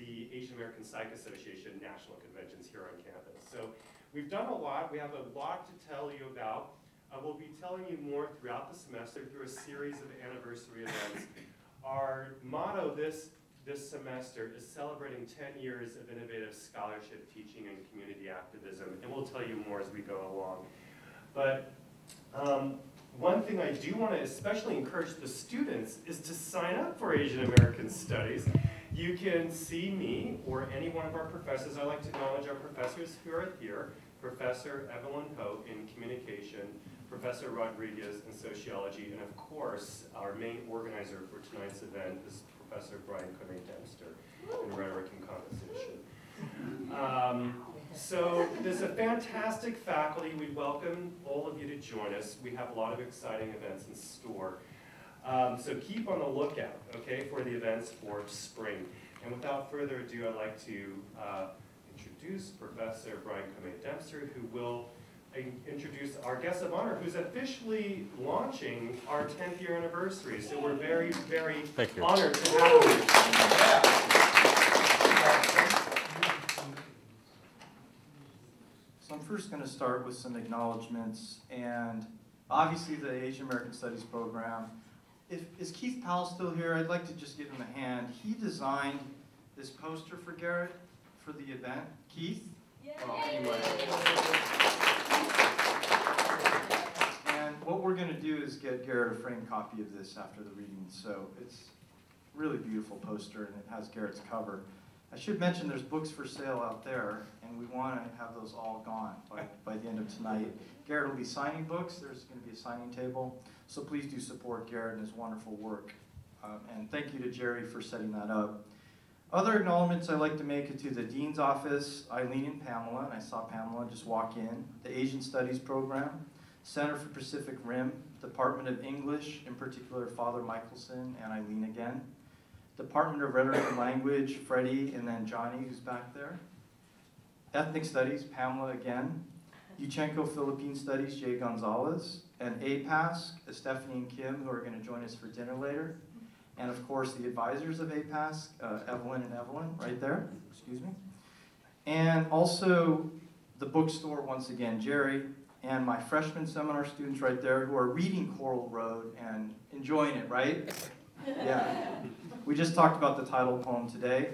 the Asian American Psych Association National Conventions here on campus. So we've done a lot. We have a lot to tell you about. We'll be telling you more throughout the semester through a series of anniversary events. Our motto this semester is celebrating 10 years of innovative scholarship, teaching, and community activism, and we'll tell you more as we go along. But one thing I do want to especially encourage the students is to sign up for Asian American Studies. You can see me or any one of our professors. I'd like to acknowledge our professors who are here. Professor Evelyn Ho in communication, Professor Rodriguez in sociology, and of course, our main organizer for tonight's event is Professor Brian Dempster in rhetoric and conversation. So there's a fantastic faculty. We welcome all of you to join us. We have a lot of exciting events in store. So keep on the lookout, okay, for the events for spring. And without further ado, I'd like to introduce Professor Brian Dempster, who will introduce our guest of honor, who's officially launching our 10th year anniversary. So we're very, very honored to have you. So I'm first going to start with some acknowledgments, and obviously the Asian American Studies program. Is Keith Powell still here? I'd like to just give him a hand. He designed this poster for Garrett for the event. Keith? Well, anyway. And what we're going to do is get Garrett a framed copy of this after the reading. So it's a really beautiful poster, and it has Garrett's cover. I should mention there's books for sale out there, and we want to have those all gone by the end of tonight. Garrett will be signing books. There's going to be a signing table. So please do support Garrett and his wonderful work. And thank you to Jerry for setting that up. Other acknowledgments I'd like to make are to the Dean's Office, Eileen and Pamela, and I saw Pamela just walk in, the Asian Studies Program, Center for Pacific Rim, Department of English, in particular Father Michelson and Eileen again, Department of Rhetoric and Language, Freddie, and then Johnny, who's back there, Ethnic Studies, Pamela again, Yuchenko Philippine Studies, Jay Gonzalez, and APASC, Stephanie and Kim, who are going to join us for dinner later. And of course, the advisors of APASC, Evelyn and Evelyn, right there, excuse me. And also the bookstore, once again, Jerry, and my freshman seminar students right there who are reading Coral Road and enjoying it, right? Yeah. We just talked about the title poem today,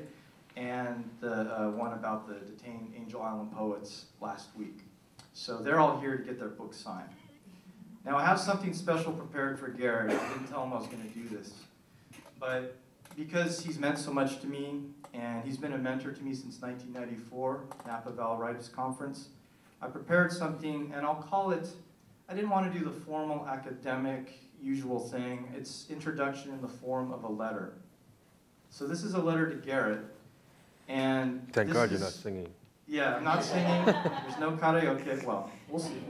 and the one about the detained Angel Island poets last week. So they're all here to get their books signed. Now I have something special prepared for Garrett. I didn't tell him I was going to do this. But because he's meant so much to me, and he's been a mentor to me since 1994, Napa Valley Writers Conference, I prepared something, and I'll call it, I didn't want to do the formal academic usual thing. It's introduction in the form of a letter. So this is a letter to Garrett, and thank God you're not singing. Yeah, I'm not singing. There's no karaoke. Well, we'll see.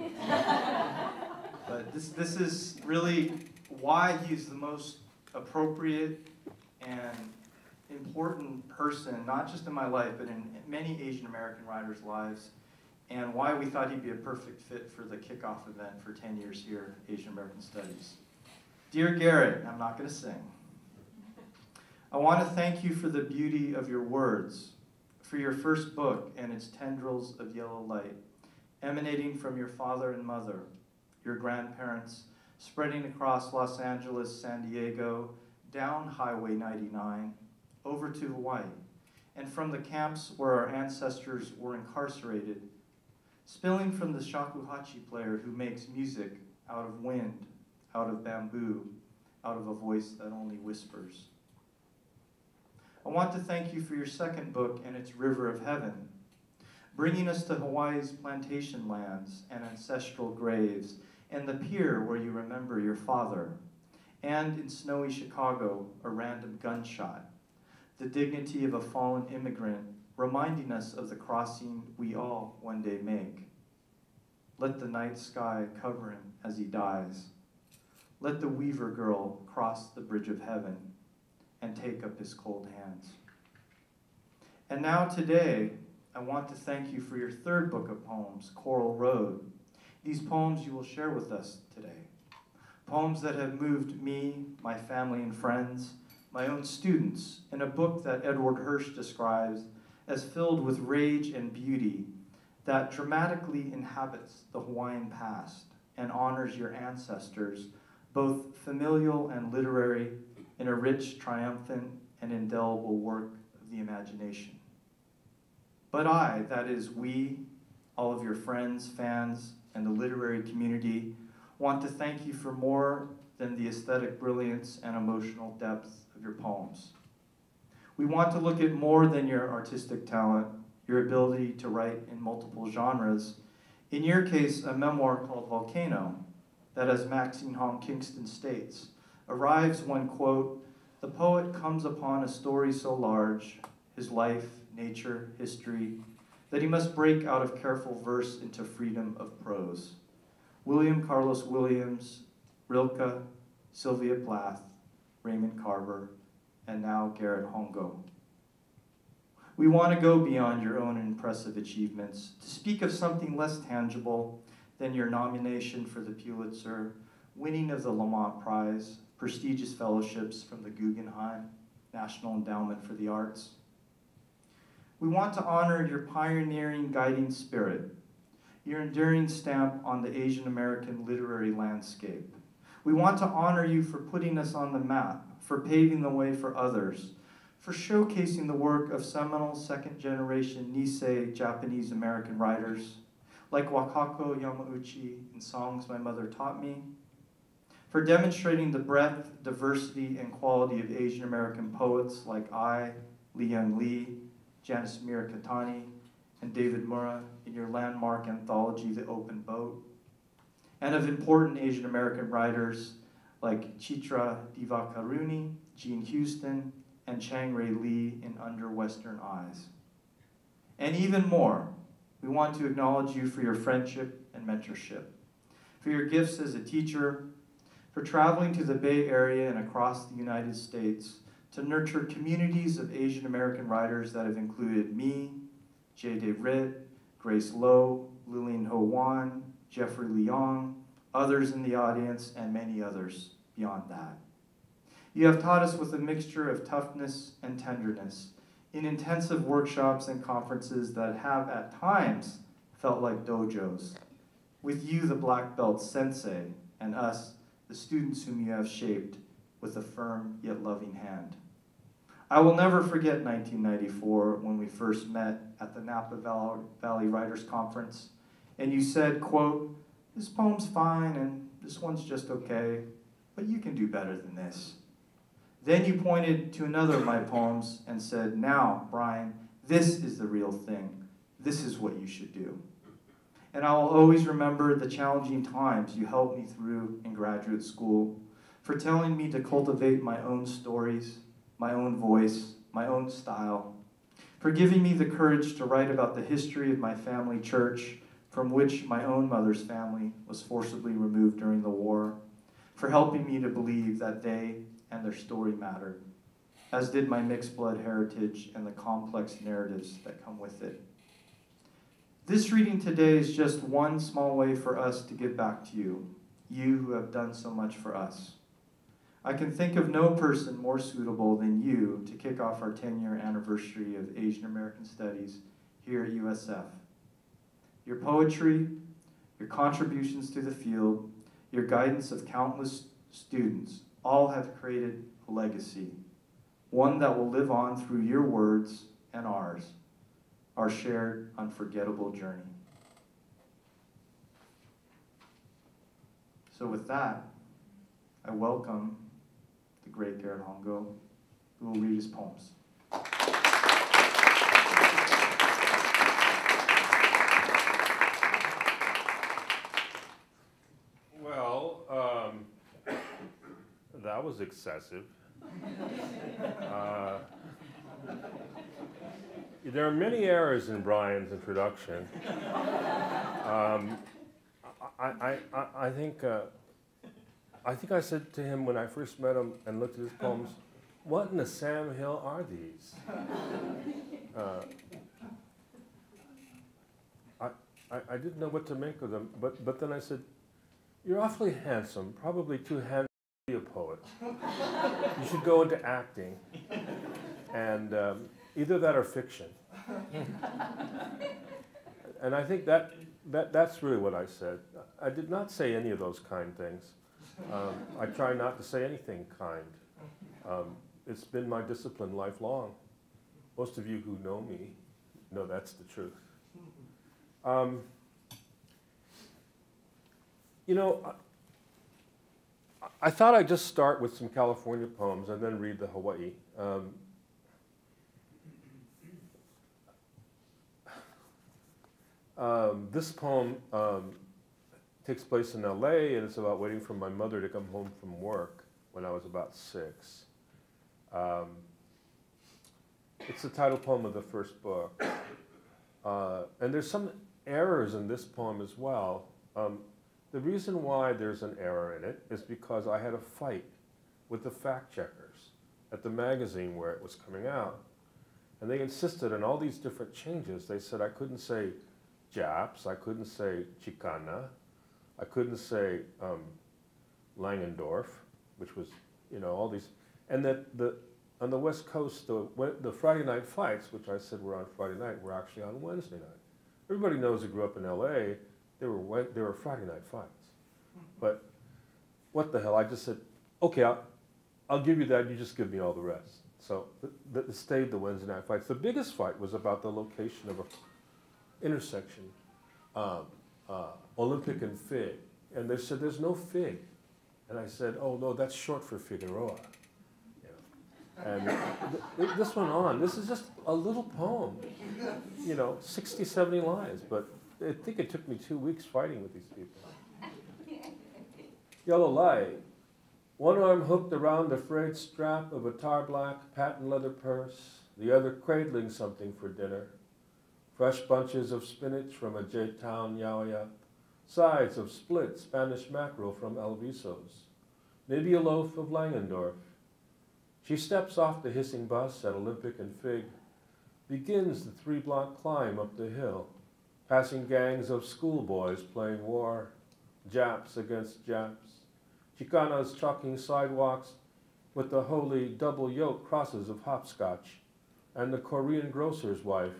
But this is really why he's the most appropriate and important person, not just in my life, but in many Asian American writers' lives, and why we thought he'd be a perfect fit for the kickoff event for 10 years here, Asian American Studies. Dear Garrett, I'm not going to sing. I want to thank you for the beauty of your words, for your first book and its tendrils of yellow light, emanating from your father and mother, your grandparents, spreading across Los Angeles, San Diego, down Highway 99, over to Hawaii, and from the camps where our ancestors were incarcerated, spilling from the shakuhachi player who makes music out of wind, out of bamboo, out of a voice that only whispers. I want to thank you for your second book and its River of Heaven, bringing us to Hawaii's plantation lands and ancestral graves, and the pier where you remember your father, and in snowy Chicago, a random gunshot, the dignity of a fallen immigrant, reminding us of the crossing we all one day make. Let the night sky cover him as he dies. Let the weaver girl cross the bridge of heaven and take up his cold hands. And now today, I want to thank you for your third book of poems, Coral Road. These poems you will share with us today. Poems that have moved me, my family and friends, my own students, in a book that Edward Hirsch describes as filled with rage and beauty that dramatically inhabits the Hawaiian past and honors your ancestors, both familial and literary, in a rich, triumphant, and indelible work of the imagination. But I, that is we, all of your friends, fans, and the literary community, want to thank you for more than the aesthetic brilliance and emotional depth of your poems. We want to look at more than your artistic talent, your ability to write in multiple genres. In your case, a memoir called Volcano, that, as Maxine Hong Kingston states, arrives when, quote, the poet comes upon a story so large, his life, nature, history, that he must break out of careful verse into freedom of prose. William Carlos Williams, Rilke, Sylvia Plath, Raymond Carver, and now Garrett Hongo. We want to go beyond your own impressive achievements to speak of something less tangible than your nomination for the Pulitzer, winning of the Lamont Prize, prestigious fellowships from the Guggenheim, National Endowment for the Arts. We want to honor your pioneering guiding spirit, your enduring stamp on the Asian American literary landscape. We want to honor you for putting us on the map, for paving the way for others, for showcasing the work of seminal second-generation Nisei Japanese American writers, like Wakako Yamauchi in Songs My Mother Taught Me, for demonstrating the breadth, diversity, and quality of Asian American poets like I, Li Young Lee, Janice Mira Katani, and David Mura in your landmark anthology, The Open Boat, and of important Asian American writers like Chitra Divakaruni, Jean Houston, and Chang Ray Lee in Under Western Eyes. And even more, we want to acknowledge you for your friendship and mentorship, for your gifts as a teacher, for traveling to the Bay Area and across the United States to nurture communities of Asian American writers that have included me, J.D. Ritt, Grace Lowe, Lillian Ho Wan, Jeffrey Leong, others in the audience, and many others beyond that. You have taught us with a mixture of toughness and tenderness in intensive workshops and conferences that have at times felt like dojos. With you, the black belt sensei, and us, the students whom you have shaped with a firm yet loving hand. I will never forget 1994 when we first met at the Napa Valley Writers Conference, and you said, quote, this poem's fine and this one's just okay, but you can do better than this. Then you pointed to another of my poems and said, now, Brian, this is the real thing. This is what you should do. And I will always remember the challenging times you helped me through in graduate school, for telling me to cultivate my own stories, my own voice, my own style, for giving me the courage to write about the history of my family church, from which my own mother's family was forcibly removed during the war, for helping me to believe that they and their story mattered, as did my mixed blood heritage and the complex narratives that come with it. This reading today is just one small way for us to give back to you, you who have done so much for us. I can think of no person more suitable than you to kick off our 10-year anniversary of Asian American Studies here at USF. Your poetry, your contributions to the field, your guidance of countless students all have created a legacy, one that will live on through your words and ours, our shared unforgettable journey. So with that, I welcome the great Garrett Hongo, who will read his poems. Well, that was excessive. There are many errors in Brian's introduction. I think I said to him when I first met him and looked at his poems, what in the Sam Hill are these? I didn't know what to make of them, but then I said, you're awfully handsome, probably too handsome be a poet. You should go into acting, and either that or fiction. And I think that's really what I said. I did not say any of those kind things. I try not to say anything kind. It's been my discipline lifelong. Most of you who know me know that's the truth. You know, I thought I'd just start with some California poems and then read the Hawaii. This poem takes place in LA, and it's about waiting for my mother to come home from work when I was about 6. It's the title poem of the first book. And there's some errors in this poem as well. The reason why there's an error in it is because I had a fight with the fact checkers at the magazine where it was coming out. And they insisted on all these different changes. They said I couldn't say Japs, I couldn't say Chicana, I couldn't say Langendorf, which was, you know, all these. And that on the West Coast, the Friday night fights, which I said were on Friday night, were actually on Wednesday night. Everybody knows who grew up in LA, they were Friday night fights. But what the hell, I just said, okay, I'll give you that, you just give me all the rest. So it stayed the Wednesday night fights. The biggest fight was about the location of an intersection, Olympic and Fig. And they said, there's no Fig. And I said, oh no, that's short for Figueroa. And this went on. This is just a little poem, you know, 60, 70 lines. But I think it took me 2 weeks fighting with these people. Yellow light. One arm hooked around the frayed strap of a tar-black patent leather purse, the other cradling something for dinner. Fresh bunches of spinach from a J-Town Yauya, sides of split Spanish mackerel from El Viso's, maybe a loaf of Langendorf. She steps off the hissing bus at Olympic and Fig, begins the 3-block climb up the hill, passing gangs of schoolboys playing war, Japs against Japs, Chicanas chalking sidewalks with the holy double yoke crosses of hopscotch, and the Korean grocer's wife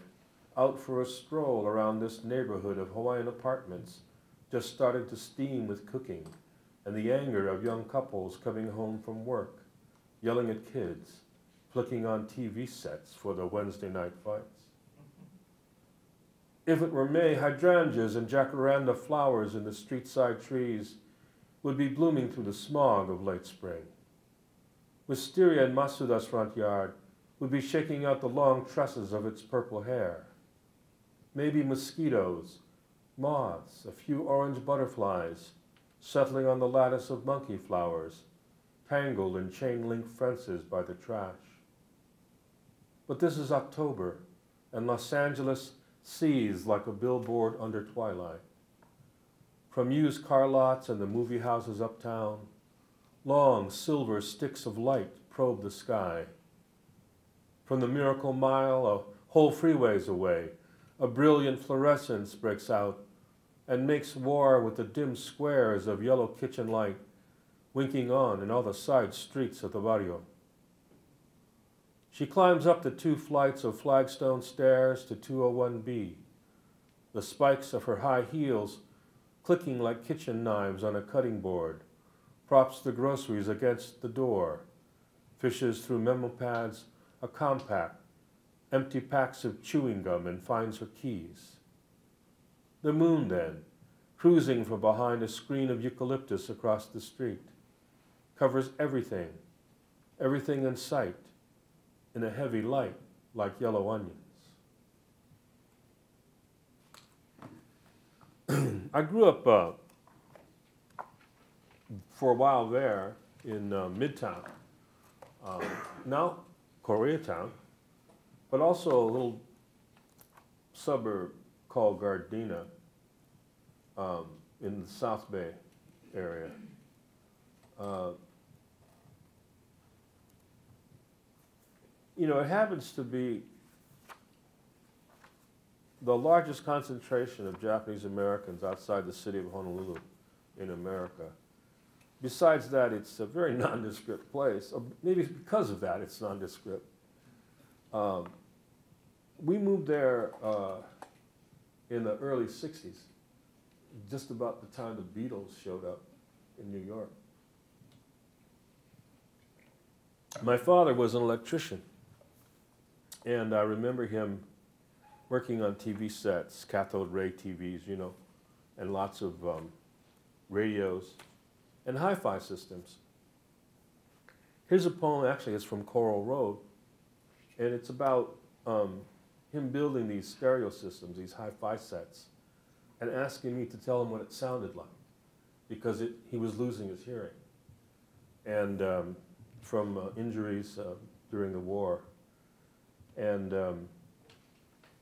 out for a stroll around this neighborhood of Hawaiian apartments, just starting to steam with cooking, and the anger of young couples coming home from work, yelling at kids, flicking on TV sets for the Wednesday night fights. If it were May, hydrangeas and jacaranda flowers in the street-side trees would be blooming through the smog of late spring. Wisteria in Masuda's front yard would be shaking out the long tresses of its purple hair. Maybe mosquitoes, moths, a few orange butterflies settling on the lattice of monkey flowers, tangled in chain-link fences by the trash. But this is October, and Los Angeles seethes like a billboard under twilight. From used car lots and the movie houses uptown, long silver sticks of light probe the sky. From the Miracle Mile, a whole freeways away, a brilliant fluorescence breaks out and makes war with the dim squares of yellow kitchen light winking on in all the side streets of the barrio. She climbs up the 2 flights of flagstone stairs to 201B, the spikes of her high heels clicking like kitchen knives on a cutting board, props the groceries against the door, fishes through memo pads a compact, empty packs of chewing gum, and finds her keys. The moon then, cruising from behind a screen of eucalyptus across the street, covers everything, everything in sight, in a heavy light like yellow onions. I grew up for a while there in Midtown, now Koreatown, but also a little suburb called Gardena in the South Bay area. You know, it happens to be the largest concentration of Japanese Americans outside the city of Honolulu in America. besides that, it's a very nondescript place. Maybe because of that, it's nondescript. We moved there in the early 60s, just about the time the Beatles showed up in New York. My father was an electrician, and I remember him working on TV sets, cathode ray TVs, you know, and lots of radios and hi-fi systems. Here's a poem, actually, it's from Coral Road, and it's about him building these stereo systems, these hi-fi sets, and asking me to tell him what it sounded like, because he was losing his hearing, and from injuries during the war. And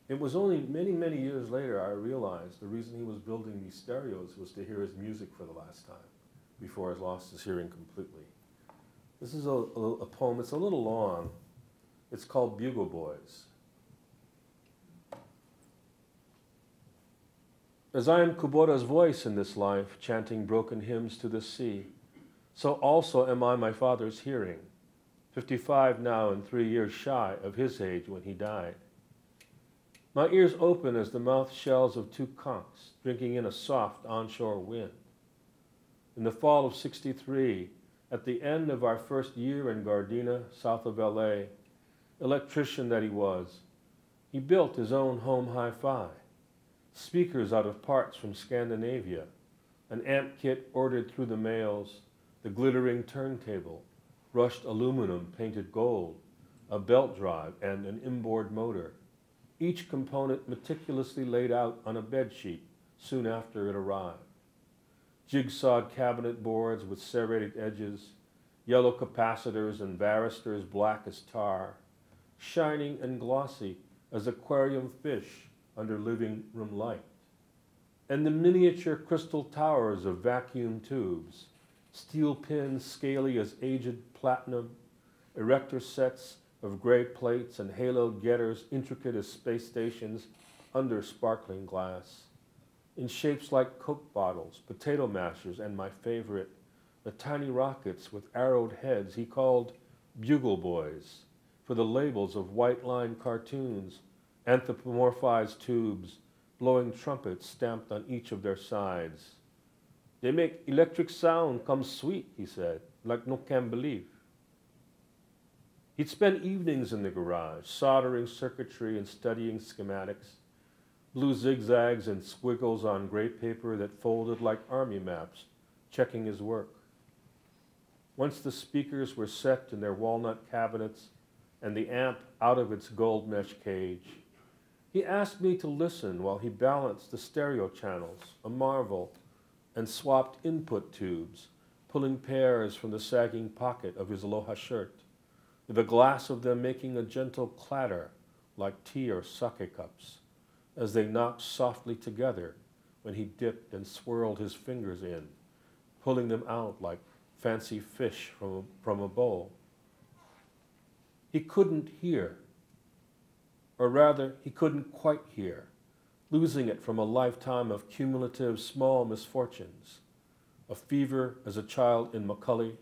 it was only many, many years later I realized the reason he was building these stereos was to hear his music for the last time, before he lost his hearing completely. This is a poem, it's a little long. It's called Bugle Boys. As I am Kubota's voice in this life, chanting broken hymns to the sea, so also am I my father's hearing, 55 now and 3 years shy of his age when he died. My ears open as the mouth shells of two conchs, drinking in a soft onshore wind. In the fall of '63, at the end of our first year in Gardena, south of LA, electrician that he was, he built his own home hi-fi, speakers out of parts from Scandinavia, an amp kit ordered through the mails, the glittering turntable, brushed aluminum painted gold, a belt drive, and an inboard motor, each component meticulously laid out on a bed sheet soon after it arrived. Jigsawed cabinet boards with serrated edges, yellow capacitors and varistors black as tar, shining and glossy as aquarium fish under living room light, and the miniature crystal towers of vacuum tubes, steel pins scaly as aged platinum, erector sets of gray plates and haloed getters intricate as space stations under sparkling glass, in shapes like Coke bottles, potato mashers, and my favorite, the tiny rockets with arrowed heads he called Bugle Boys, for the labels of white-line cartoons, anthropomorphized tubes, blowing trumpets stamped on each of their sides. They make electric sound come sweet, he said, like no can believe. He'd spend evenings in the garage, soldering circuitry and studying schematics, blue zigzags and squiggles on gray paper that folded like army maps, checking his work. Once the speakers were set in their walnut cabinets and the amp out of its gold mesh cage, he asked me to listen while he balanced the stereo channels, a marvel, and swapped input tubes, pulling pairs from the sagging pocket of his aloha shirt, with a glass of them making a gentle clatter like tea or sake cups, as they knocked softly together when he dipped and swirled his fingers in, pulling them out like fancy fish from a bowl. He couldn't hear, or rather, he couldn't quite hear, losing it from a lifetime of cumulative small misfortunes, a fever as a child in McCully,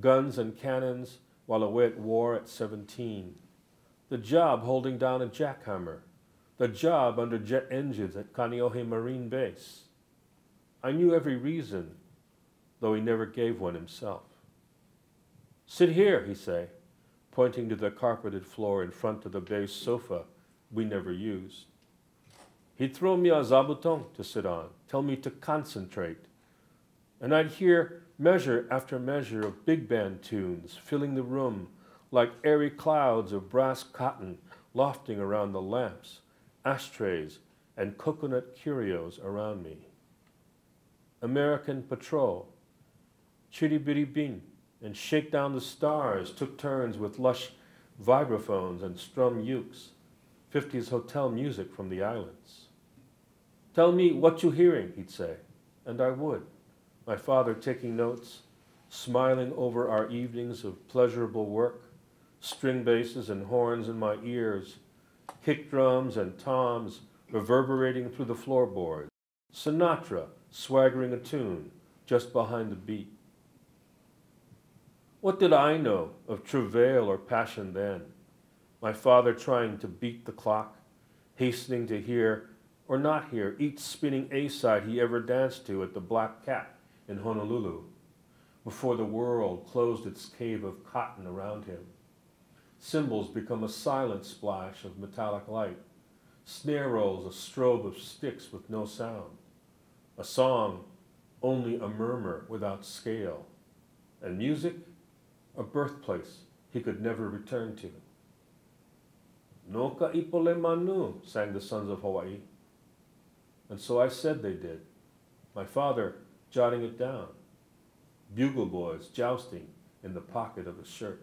guns and cannons while away at war at 17, the job holding down a jackhammer, the job under jet engines at Kaneohe Marine Base. I knew every reason, though he never gave one himself. Sit here, he'd say, pointing to the carpeted floor in front of the base sofa we never used. He'd throw me a zabuton to sit on, tell me to concentrate, and I'd hear measure after measure of big band tunes filling the room like airy clouds of brass cotton lofting around the lamps, ashtrays, and coconut curios around me. American Patrol, Chitty Bitty Bean, and Shake Down the Stars took turns with lush vibraphones and strum ukes, 50s hotel music from the islands. Tell me what you hearing, he'd say, and I would, my father taking notes, smiling over our evenings of pleasurable work, string basses and horns in my ears, kick drums and toms reverberating through the floorboards, Sinatra swaggering a tune just behind the beat. What did I know of travail or passion then? My father trying to beat the clock, hastening to hear or not hear each spinning A-side he ever danced to at the Black Cat in Honolulu, before the world closed its cave of cotton around him. Cymbals become a silent splash of metallic light. Snare rolls a strobe of sticks with no sound. A song, only a murmur without scale. And music, a birthplace he could never return to. No ka ipole manu, sang the sons of Hawaii. And so I said they did, my father jotting it down. Bugle boys jousting in the pocket of his shirt.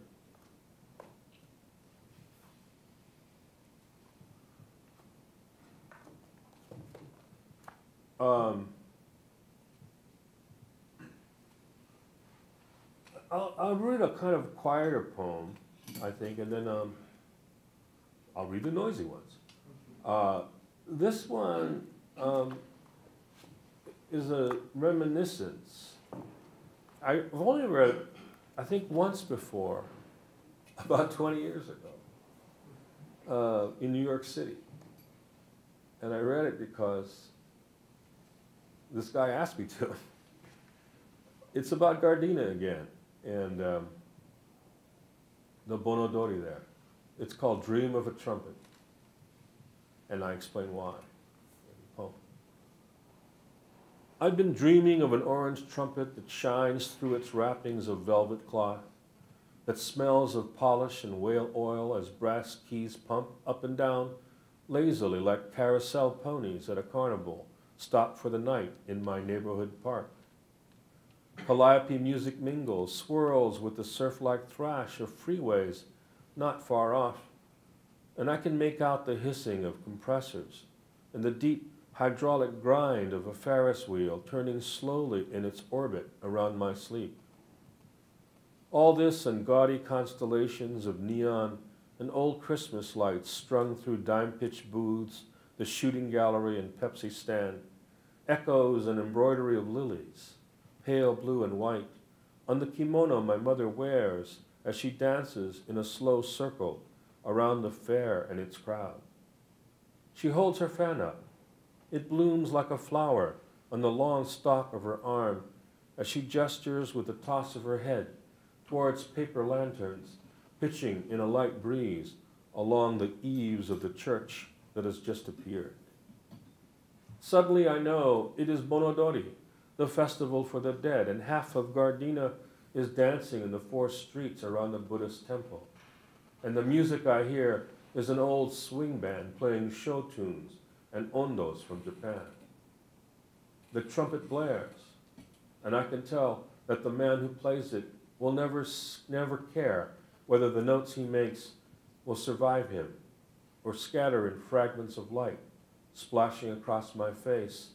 I'll read a kind of quieter poem, I think, and then I'll read the noisy ones. This one is a reminiscence. I've only read it, I think, once before, about 20 years ago, in New York City. And I read it because this guy asked me to. It's about Gardena again, and the Bonodori there. It's called Dream of a Trumpet, and I explain why. Oh. I've been dreaming of an orange trumpet that shines through its wrappings of velvet cloth, that smells of polish and whale oil as brass keys pump up and down lazily like carousel ponies at a carnival stopped for the night in my neighborhood park. Calliope music mingles, swirls with the surf-like thrash of freeways not far off, and I can make out the hissing of compressors and the deep hydraulic grind of a Ferris wheel turning slowly in its orbit around my sleep. All this and gaudy constellations of neon and old Christmas lights strung through dime-pitched booths, the shooting gallery and Pepsi stand, echoes and embroidery of lilies, pale blue and white, on the kimono my mother wears as she dances in a slow circle around the fair and its crowd. She holds her fan up. It blooms like a flower on the long stalk of her arm as she gestures with a toss of her head towards paper lanterns pitching in a light breeze along the eaves of the church that has just appeared. Suddenly I know it is Bonodori, the festival for the dead, and half of Gardena is dancing in the 4 streets around the Buddhist temple. And the music I hear is an old swing band playing show tunes and ondos from Japan. The trumpet blares, and I can tell that the man who plays it will never care whether the notes he makes will survive him or scatter in fragments of light splashing across my face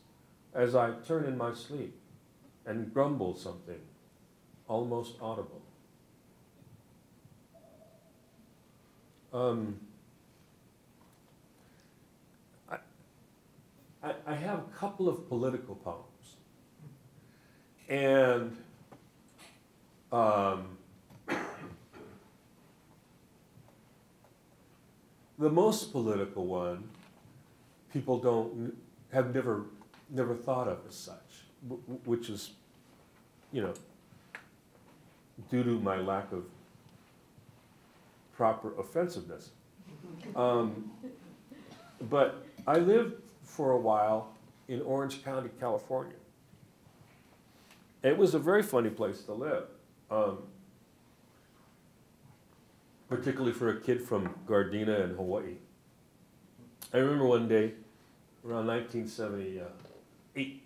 as I turn in my sleep and grumble something almost audible. I have a couple of political poems, and the most political one, people have never thought of as such, which is, due to my lack of proper offensiveness. But I lived for a while in Orange County, California. It was a very funny place to live, particularly for a kid from Gardena in Hawaii. I remember one day, around 1978,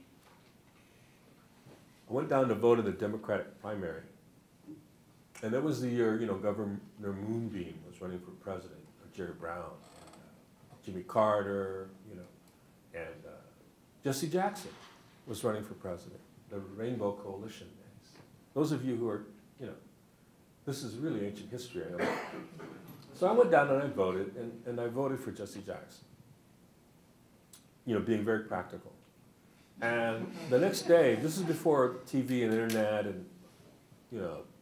I went down to vote in the Democratic primary. And that was the year, Governor Moonbeam was running for president, or Jerry Brown, and, Jimmy Carter, and Jesse Jackson was running for president, the Rainbow Coalition days. Those of you who are, this is really ancient history, I know. So I went down and I voted, and I voted for Jesse Jackson, being very practical. And the next day, this is before TV and internet and,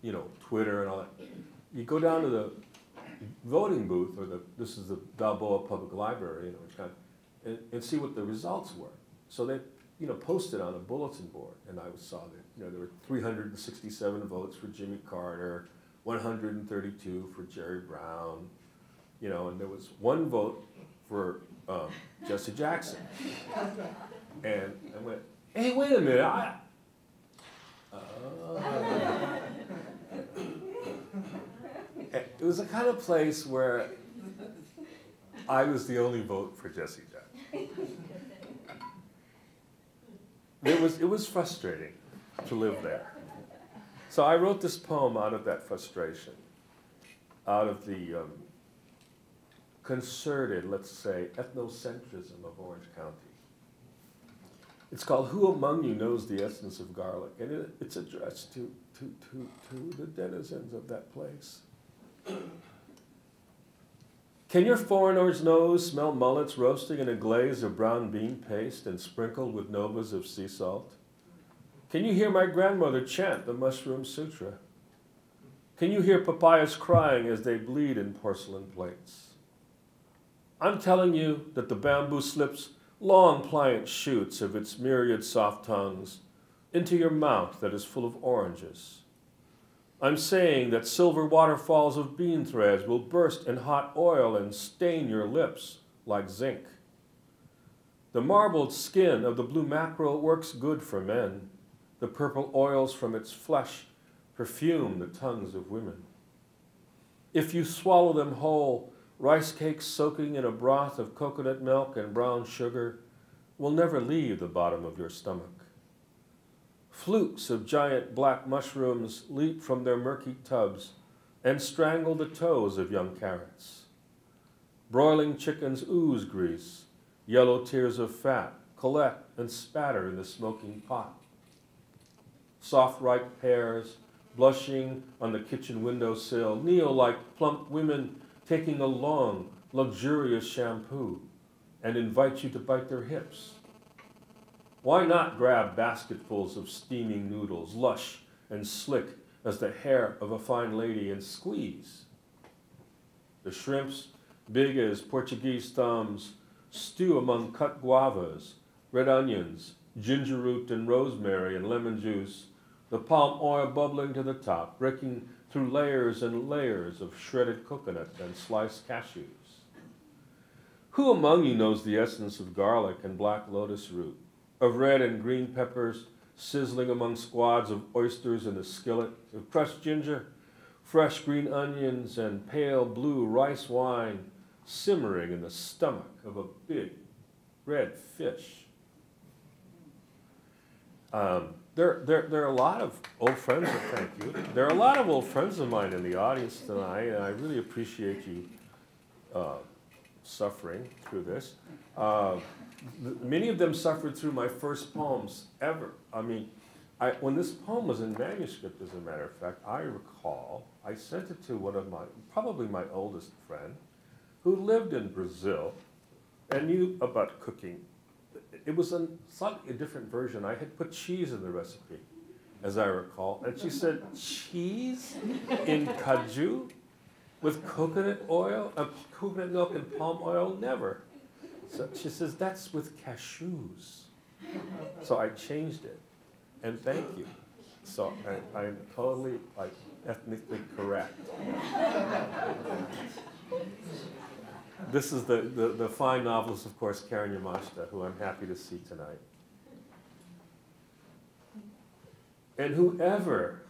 you know, Twitter and all that. You go down to the voting booth, or this is the Balboa Public Library, you know, which kind of, and see what the results were. So they, you know, posted on a bulletin board, and I saw that, you know, there were 367 votes for Jimmy Carter, 132 for Jerry Brown, you know, and there was 1 vote for Jesse Jackson. And I went, hey, wait a minute, it was the kind of place where I was the only vote for Jesse Jackson. It was frustrating to live there. So I wrote this poem out of that frustration, out of the concerted, let's say, ethnocentrism of Orange County. It's called Who Among You Knows the Essence of Garlic? And it's addressed to the denizens of that place. Can your foreigner's nose smell mullets roasting in a glaze of brown bean paste and sprinkled with novas of sea salt? Can you hear my grandmother chant the Mushroom Sutra? Can you hear papayas crying as they bleed in porcelain plates? I'm telling you that the bamboo slips long pliant shoots of its myriad soft tongues into your mouth that is full of oranges. I'm saying that silver waterfalls of bean threads will burst in hot oil and stain your lips like zinc. The marbled skin of the blue mackerel works good for men. The purple oils from its flesh perfume the tongues of women. If you swallow them whole, rice cakes soaking in a broth of coconut milk and brown sugar will never leave the bottom of your stomach. Flukes of giant black mushrooms leap from their murky tubs and strangle the toes of young carrots. Broiling chickens ooze grease, yellow tears of fat collect and spatter in the smoking pot. Soft ripe pears, blushing on the kitchen windowsill, kneel like plump women taking a long, luxurious shampoo and invite you to bite their hips. Why not grab basketfuls of steaming noodles, lush and slick as the hair of a fine lady, and squeeze? The shrimps, big as Portuguese thumbs, stew among cut guavas, red onions, ginger root and rosemary and lemon juice, the palm oil bubbling to the top, breaking through layers and layers of shredded coconut and sliced cashews. Who among you knows the essence of garlic and black lotus root, of red and green peppers sizzling among squads of oysters in the skillet, of crushed ginger, fresh green onions, and pale blue rice wine simmering in the stomach of a big red fish? There are a lot of old friends, thank you. There are a lot of old friends of mine in the audience tonight, and I really appreciate you suffering through this. Many of them suffered through my first poems ever. I mean, when this poem was in manuscript, as a matter of fact, I recall I sent it to one of probably my oldest friend, who lived in Brazil and knew about cooking. It was a slightly different version. I had put cheese in the recipe, as I recall. And she said, cheese in kaju with coconut oil, coconut milk and palm oil? Never. So she says, that's with cashews. So I changed it. And thank you. So I'm totally, like, ethnically correct. This is the fine novelist, of course, Karen Yamashita, who I'm happy to see tonight. And whoever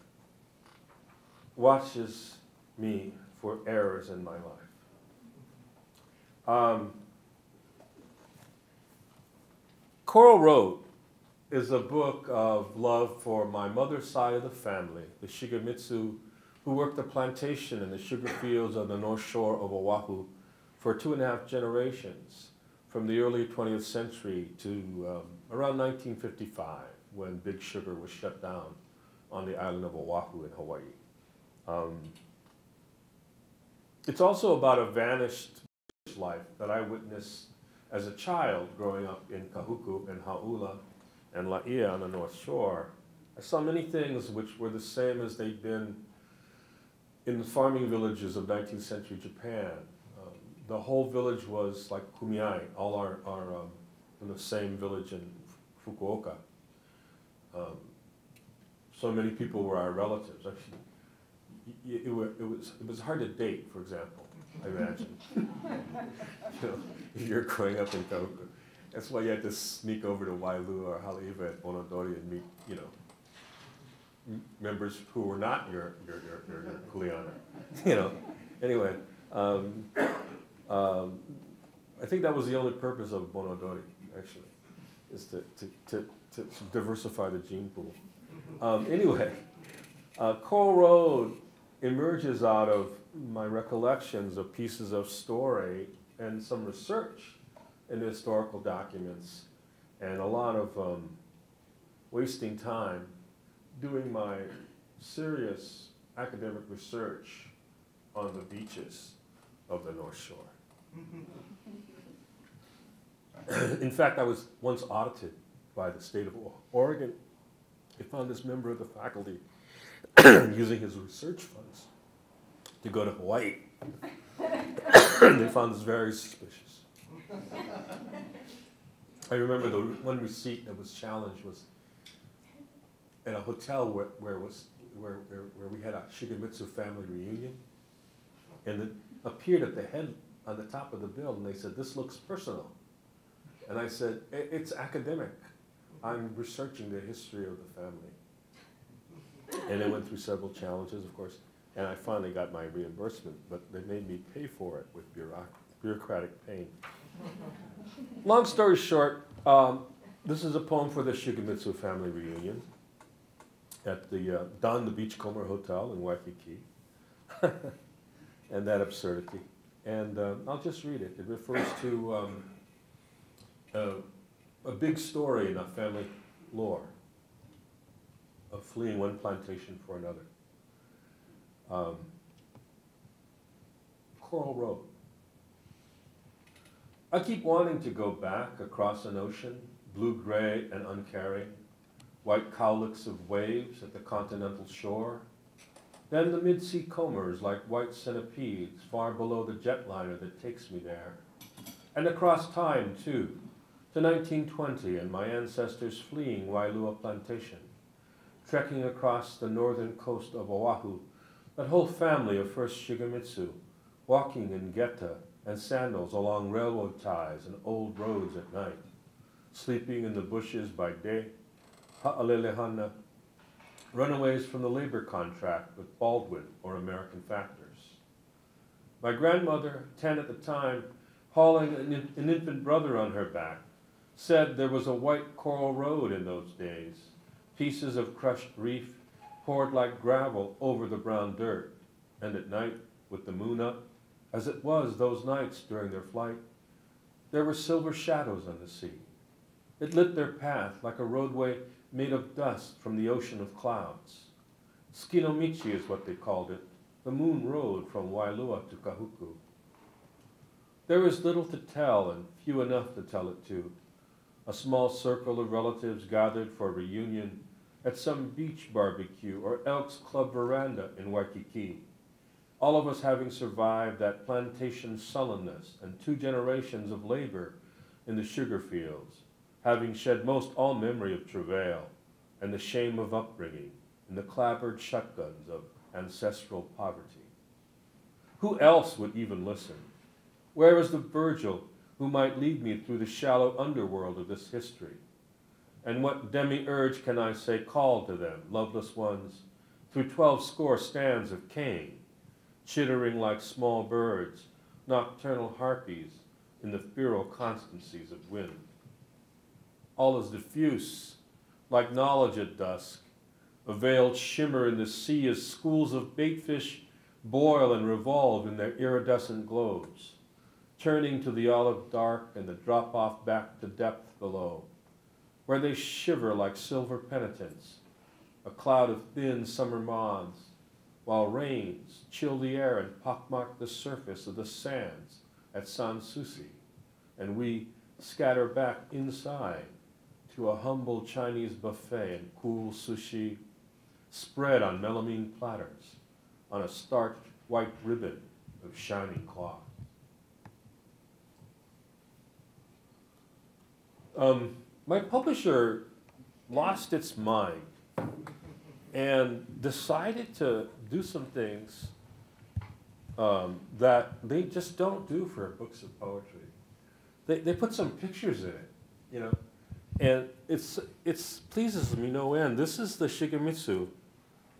watches me for errors in my life. Coral Road is a book of love for my mother's side of the family, the Shigemitsu, who worked the plantation in the sugar fields on the north shore of Oahu for 2.5 generations, from the early 20th century to around 1955, when Big Sugar was shut down on the island of Oahu in Hawaii. It's also about a vanished life that I witnessed as a child growing up in Kahuku and Hauula and Laia on the North Shore. I saw many things which were the same as they'd been in the farming villages of 19th century Japan, the whole village was like kumiai, all are in the same village in Fukuoka. So many people were our relatives. Actually, it was hard to date, for example, I imagine. If you're growing up in Kahuku. That's why you had to sneak over to Wailu or Haleiwa at Monodori and meet, members who were not your kuleana. Anyway, I think that was the only purpose of Monodori, actually, is to diversify the gene pool. Anyway, Coal Road emerges out of my recollections of pieces of story and some research in the historical documents, and a lot of wasting time doing my serious academic research on the beaches of the North Shore. In fact, I was once audited by the state of Oregon. They found this member of the faculty using his research funds to go to Hawaii. They found this very suspicious. I remember the one receipt that was challenged was at a hotel where we had a Shigemitsu family reunion, and it appeared at the head on the top of the bill, and they said, "This looks personal." And I said, "It's academic. I'm researching the history of the family." And it went through several challenges, of course, and I finally got my reimbursement, but they made me pay for it with bureaucratic pain. Long story short, this is a poem for the Shigemitsu family reunion at the Don the Beachcomber Hotel in Waikiki, and that absurdity. And I'll just read it. It refers to a big story in a family lore of fleeing one plantation for another. Coral Road. I keep wanting to go back across an ocean, blue-gray and uncaring, white cowlicks of waves at the continental shore, then the mid-sea combers like white centipedes far below the jetliner that takes me there, and across time, too, to 1920 and my ancestors fleeing Wailua Plantation, trekking across the northern coast of Oahu, that whole family of first Shigemitsu, walking in geta and sandals along railroad ties and old roads at night, sleeping in the bushes by day, ha'alelehana, runaways from the labor contract with Baldwin or American factors. My grandmother, 10 at the time, hauling an infant brother on her back, said there was a white coral road in those days, pieces of crushed reef poured like gravel over the brown dirt, and at night, with the moon up, as it was those nights during their flight, there were silver shadows on the sea. It lit their path like a roadway made of dust from the ocean of clouds. Skinomichi is what they called it, the moon road from Wailua to Kahuku. There was little to tell and few enough to tell it to. A small circle of relatives gathered for a reunion at some beach barbecue or Elks Club veranda in Waikiki. All of us having survived that plantation sullenness and 2 generations of labor in the sugar fields, having shed most all memory of travail and the shame of upbringing and the clappered shotguns of ancestral poverty. Who else would even listen? Where was the Virgil who might lead me through the shallow underworld of this history? And what demiurge can I say called to them, loveless ones, through 12 score stands of Cain, chittering like small birds, nocturnal harpies in the feral constancies of wind? All is diffuse, like knowledge at dusk, a veiled shimmer in the sea as schools of baitfish boil and revolve in their iridescent globes, turning to the olive dark and the drop-off back to depth below, where they shiver like silver penitents, a cloud of thin summer moths, while rains chill the air and pockmark the surface of the sands at Sanssouci, and we scatter back inside to a humble Chinese buffet and cool sushi spread on melamine platters, on a starched white ribbon of shining cloth. My publisher lost its mind and decided to do some things that they just don't do for books of poetry. They put some pictures in it, you know, and it's pleases me no end. This is the Shigemitsu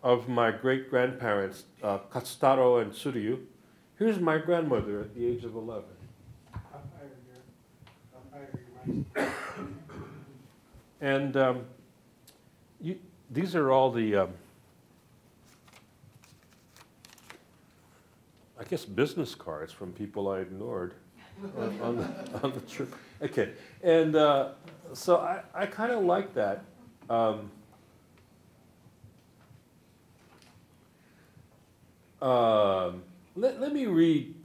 of my great-grandparents, Katsutaro and Tsuryu. Here's my grandmother at the age of 11. And these are all the, I guess, business cards from people I ignored on the trip. Okay, and so I kind of like that. Let me read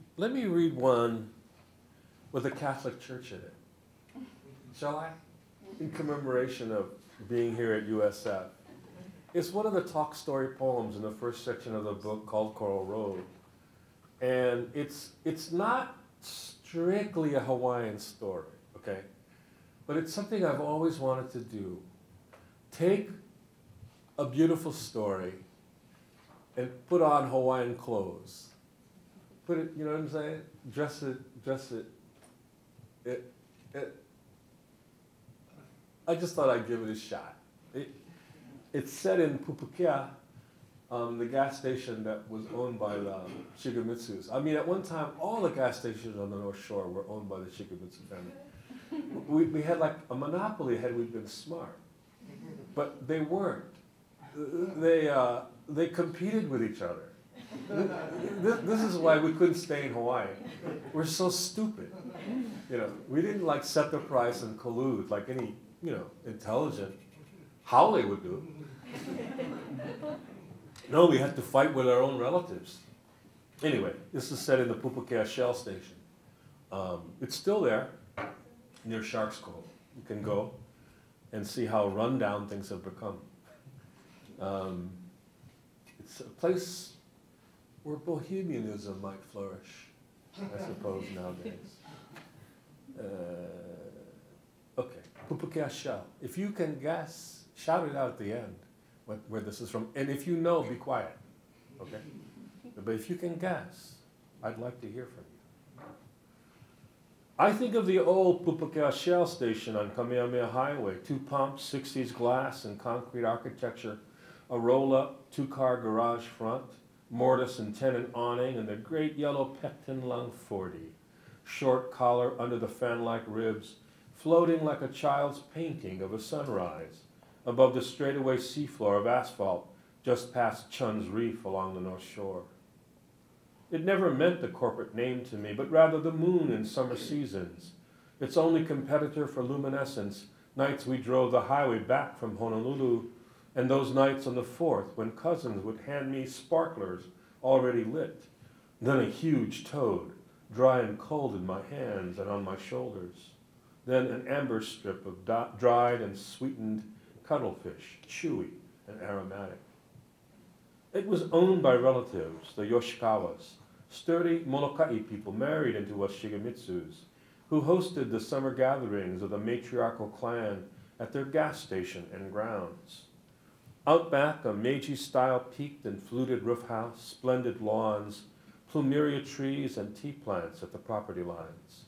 one with a Catholic church in it. Shall I? In commemoration of being here at USF. It's one of the talk story poems in the first section of the book called Coral Road. And it's not strictly a Hawaiian story, okay? But it's something I've always wanted to do. Take a beautiful story and put on Hawaiian clothes. Put it, you know what I'm saying? Dress it. I just thought I'd give it a shot. It's set in Pupukea, the gas station that was owned by the Shigemitsus. I mean, at one time, all the gas stations on the North Shore were owned by the Shigemitsu family. We had like a monopoly had we been smart, but they weren't. They competed with each other. This is why we couldn't stay in Hawaii. We're so stupid. You know, we didn't like set the price and collude like any, you know, intelligent Howley would do. No, we had to fight with our own relatives. Anyway, this is set in the Pupukea Shell Station. It's still there, near Shark's Cove. You can go and see how rundown things have become. It's a place where bohemianism might flourish, I suppose, nowadays. Okay, Pupukea Shell. If you can guess, shout it out at the end where this is from. And if you know, be quiet, okay? But if you can guess, I'd like to hear from you. I think of the old Pupukea Shell Station on Kamehameha Highway. 2 pumps, 60s glass and concrete architecture, a roll-up, 2-car garage front, mortise and tenon awning, and the great yellow Pectin Lung 40. Short collar under the fan-like ribs, floating like a child's painting of a sunrise above the straightaway seafloor of asphalt just past Chun's Reef along the North Shore. It never meant the corporate name to me, but rather the moon in summer seasons, its only competitor for luminescence, nights we drove the highway back from Honolulu, and those nights on the 4th when cousins would hand me sparklers already lit, then a huge toad, dry and cold in my hands and on my shoulders, then an amber strip of dried and sweetened cuttlefish, chewy and aromatic. It was owned by relatives, the Yoshikawas, sturdy Molokai people married into us Shigemitsus, who hosted the summer gatherings of the matriarchal clan at their gas station and grounds. Out back, a Meiji-style peaked and fluted roof house, splendid lawns, plumeria trees, and tea plants at the property lines.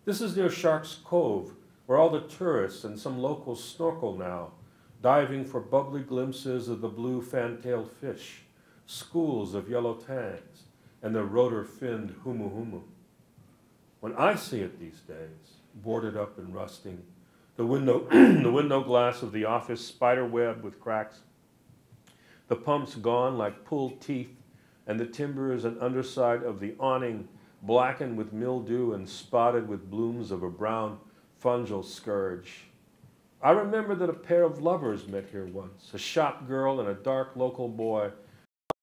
This is near Shark's Cove, where all the tourists and some locals snorkel now, diving for bubbly glimpses of the blue fan-tailed fish, schools of yellow tangs, and the rotor-finned humu-humu. When I see it these days, boarded up and rusting, the window glass of the office spider-webbed with cracks, the pumps gone like pulled teeth, and the timbers and underside of the awning blackened with mildew and spotted with blooms of a brown fungal scourge. I remember that a pair of lovers met here once, a shop girl and a dark local boy,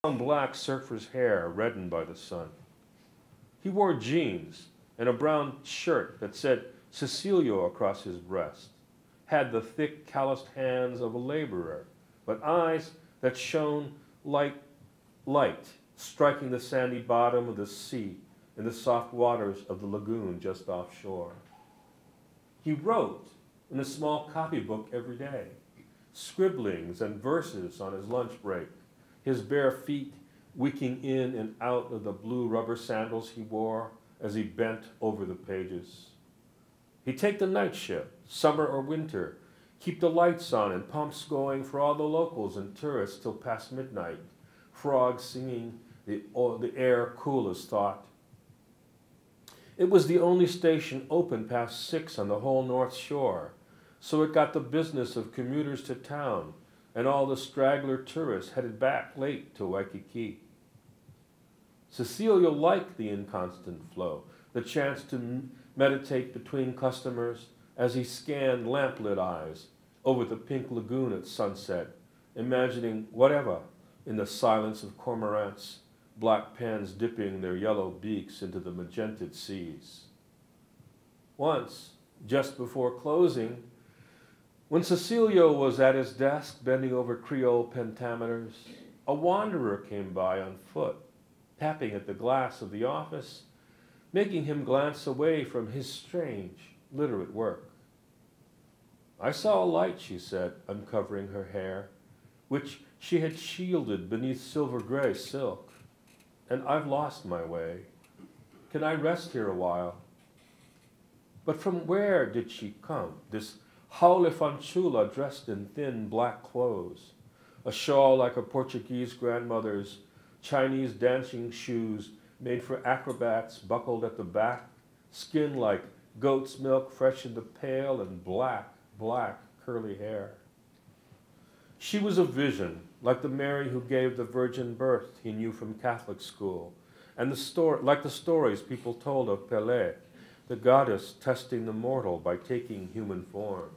long black surfer's hair reddened by the sun. He wore jeans and a brown shirt that said Cecilio across his breast, had the thick, calloused hands of a laborer, but eyes that shone like light striking the sandy bottom of the sea in the soft waters of the lagoon just offshore. He wrote in a small copybook every day, scribblings and verses on his lunch break, his bare feet wicking in and out of the blue rubber sandals he wore as he bent over the pages. He'd take the night shift, summer or winter, keep the lights on and pumps going for all the locals and tourists till past midnight, frogs singing, the air cool as thought. It was the only station open past 6 on the whole North Shore, so it got the business of commuters to town and all the straggler tourists headed back late to Waikiki. Cecilia liked the inconstant flow, the chance to meditate between customers as he scanned lamplit eyes over the pink lagoon at sunset, imagining whatever in the silence of cormorants, black pens dipping their yellow beaks into the magented seas. Once, just before closing, when Cecilio was at his desk bending over Creole pentameters, a wanderer came by on foot, tapping at the glass of the office, making him glance away from his strange, literate work. I saw a light, she said, uncovering her hair, which she had shielded beneath silver gray silk, and I've lost my way. Can I rest here a while? But from where did she come, this Haule Fanchula dressed in thin black clothes, a shawl like a Portuguese grandmother's, Chinese dancing shoes made for acrobats buckled at the back, skin like goat's milk fresh in the pale, and black, black curly hair. She was a vision, like the Mary who gave the virgin birth he knew from Catholic school, and like the stories people told of Pelé, the goddess testing the mortal by taking human form.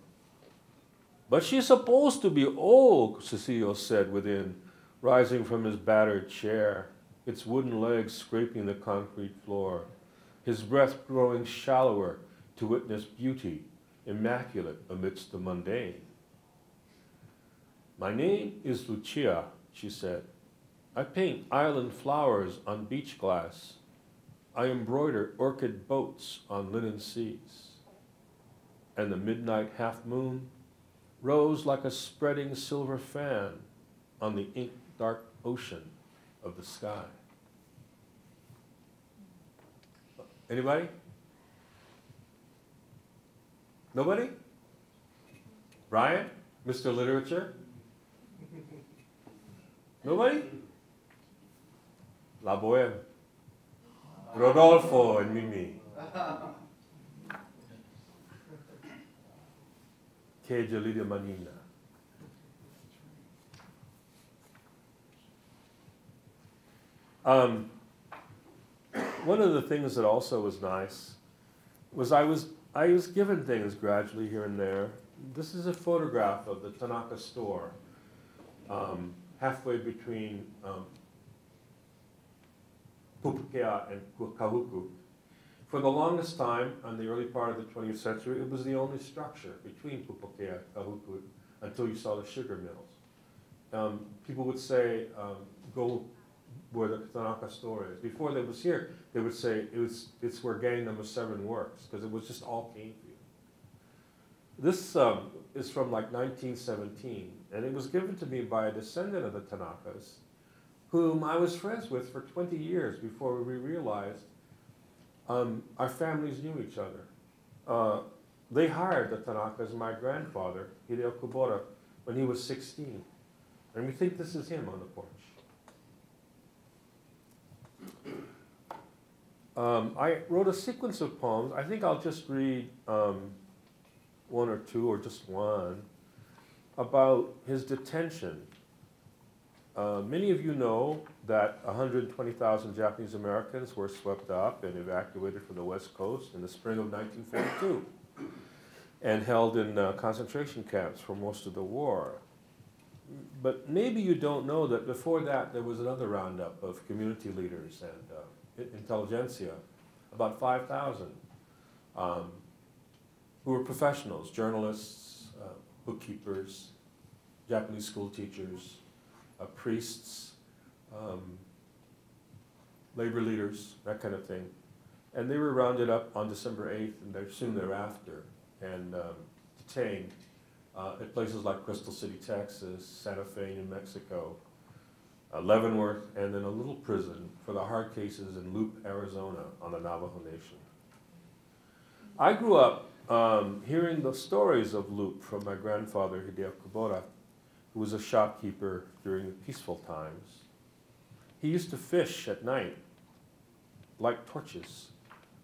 But she's supposed to be old, Cecilio said within, rising from his battered chair, its wooden legs scraping the concrete floor, his breath growing shallower to witness beauty, immaculate amidst the mundane. My name is Lucia, she said. I paint island flowers on beach glass. I embroider orchid boats on linen seas. And the midnight half-moon rose like a spreading silver fan on the ink-dark ocean of the sky. Anybody? Nobody? Brian? Mr. Literature? Nobody? La Boheme. Rodolfo and Mimi. Que gelida manina. One of the things that also was nice was I was given things gradually here and there. This is a photograph of the Tanaka store, halfway between Pupukea and Kahuku. For the longest time, in the early part of the 20th century, it was the only structure between Pupukea and Kahuku until you saw the sugar mills. People would say, go where the Tanaka store is. Before they was here, they would say it's where gang number 7 works, because it was just all cane field. This is from like 1917, and it was given to me by a descendant of the Tanakas, whom I was friends with for 20 years before we realized our families knew each other. They hired the Tanakas, my grandfather, Hideo Kubota, when he was 16. And we think this is him on the porch. I wrote a sequence of poems. I think I'll just read one or two, or just one, about his detention. Many of you know that 120,000 Japanese Americans were swept up and evacuated from the West Coast in the spring of 1942 and held in concentration camps for most of the war. But maybe you don't know that before that there was another roundup of community leaders and intelligentsia, about 5,000, who were professionals, journalists, bookkeepers, Japanese school teachers, priests, labor leaders, that kind of thing. And they were rounded up on December 8th and soon thereafter and detained at places like Crystal City, Texas, Santa Fe, New Mexico, Leavenworth, and then a little prison for the hard cases in Loop, Arizona on the Navajo Nation. I grew up hearing the stories of Loop from my grandfather, Hideo Kubota, who was a shopkeeper during the peaceful times. He used to fish at night, light torches,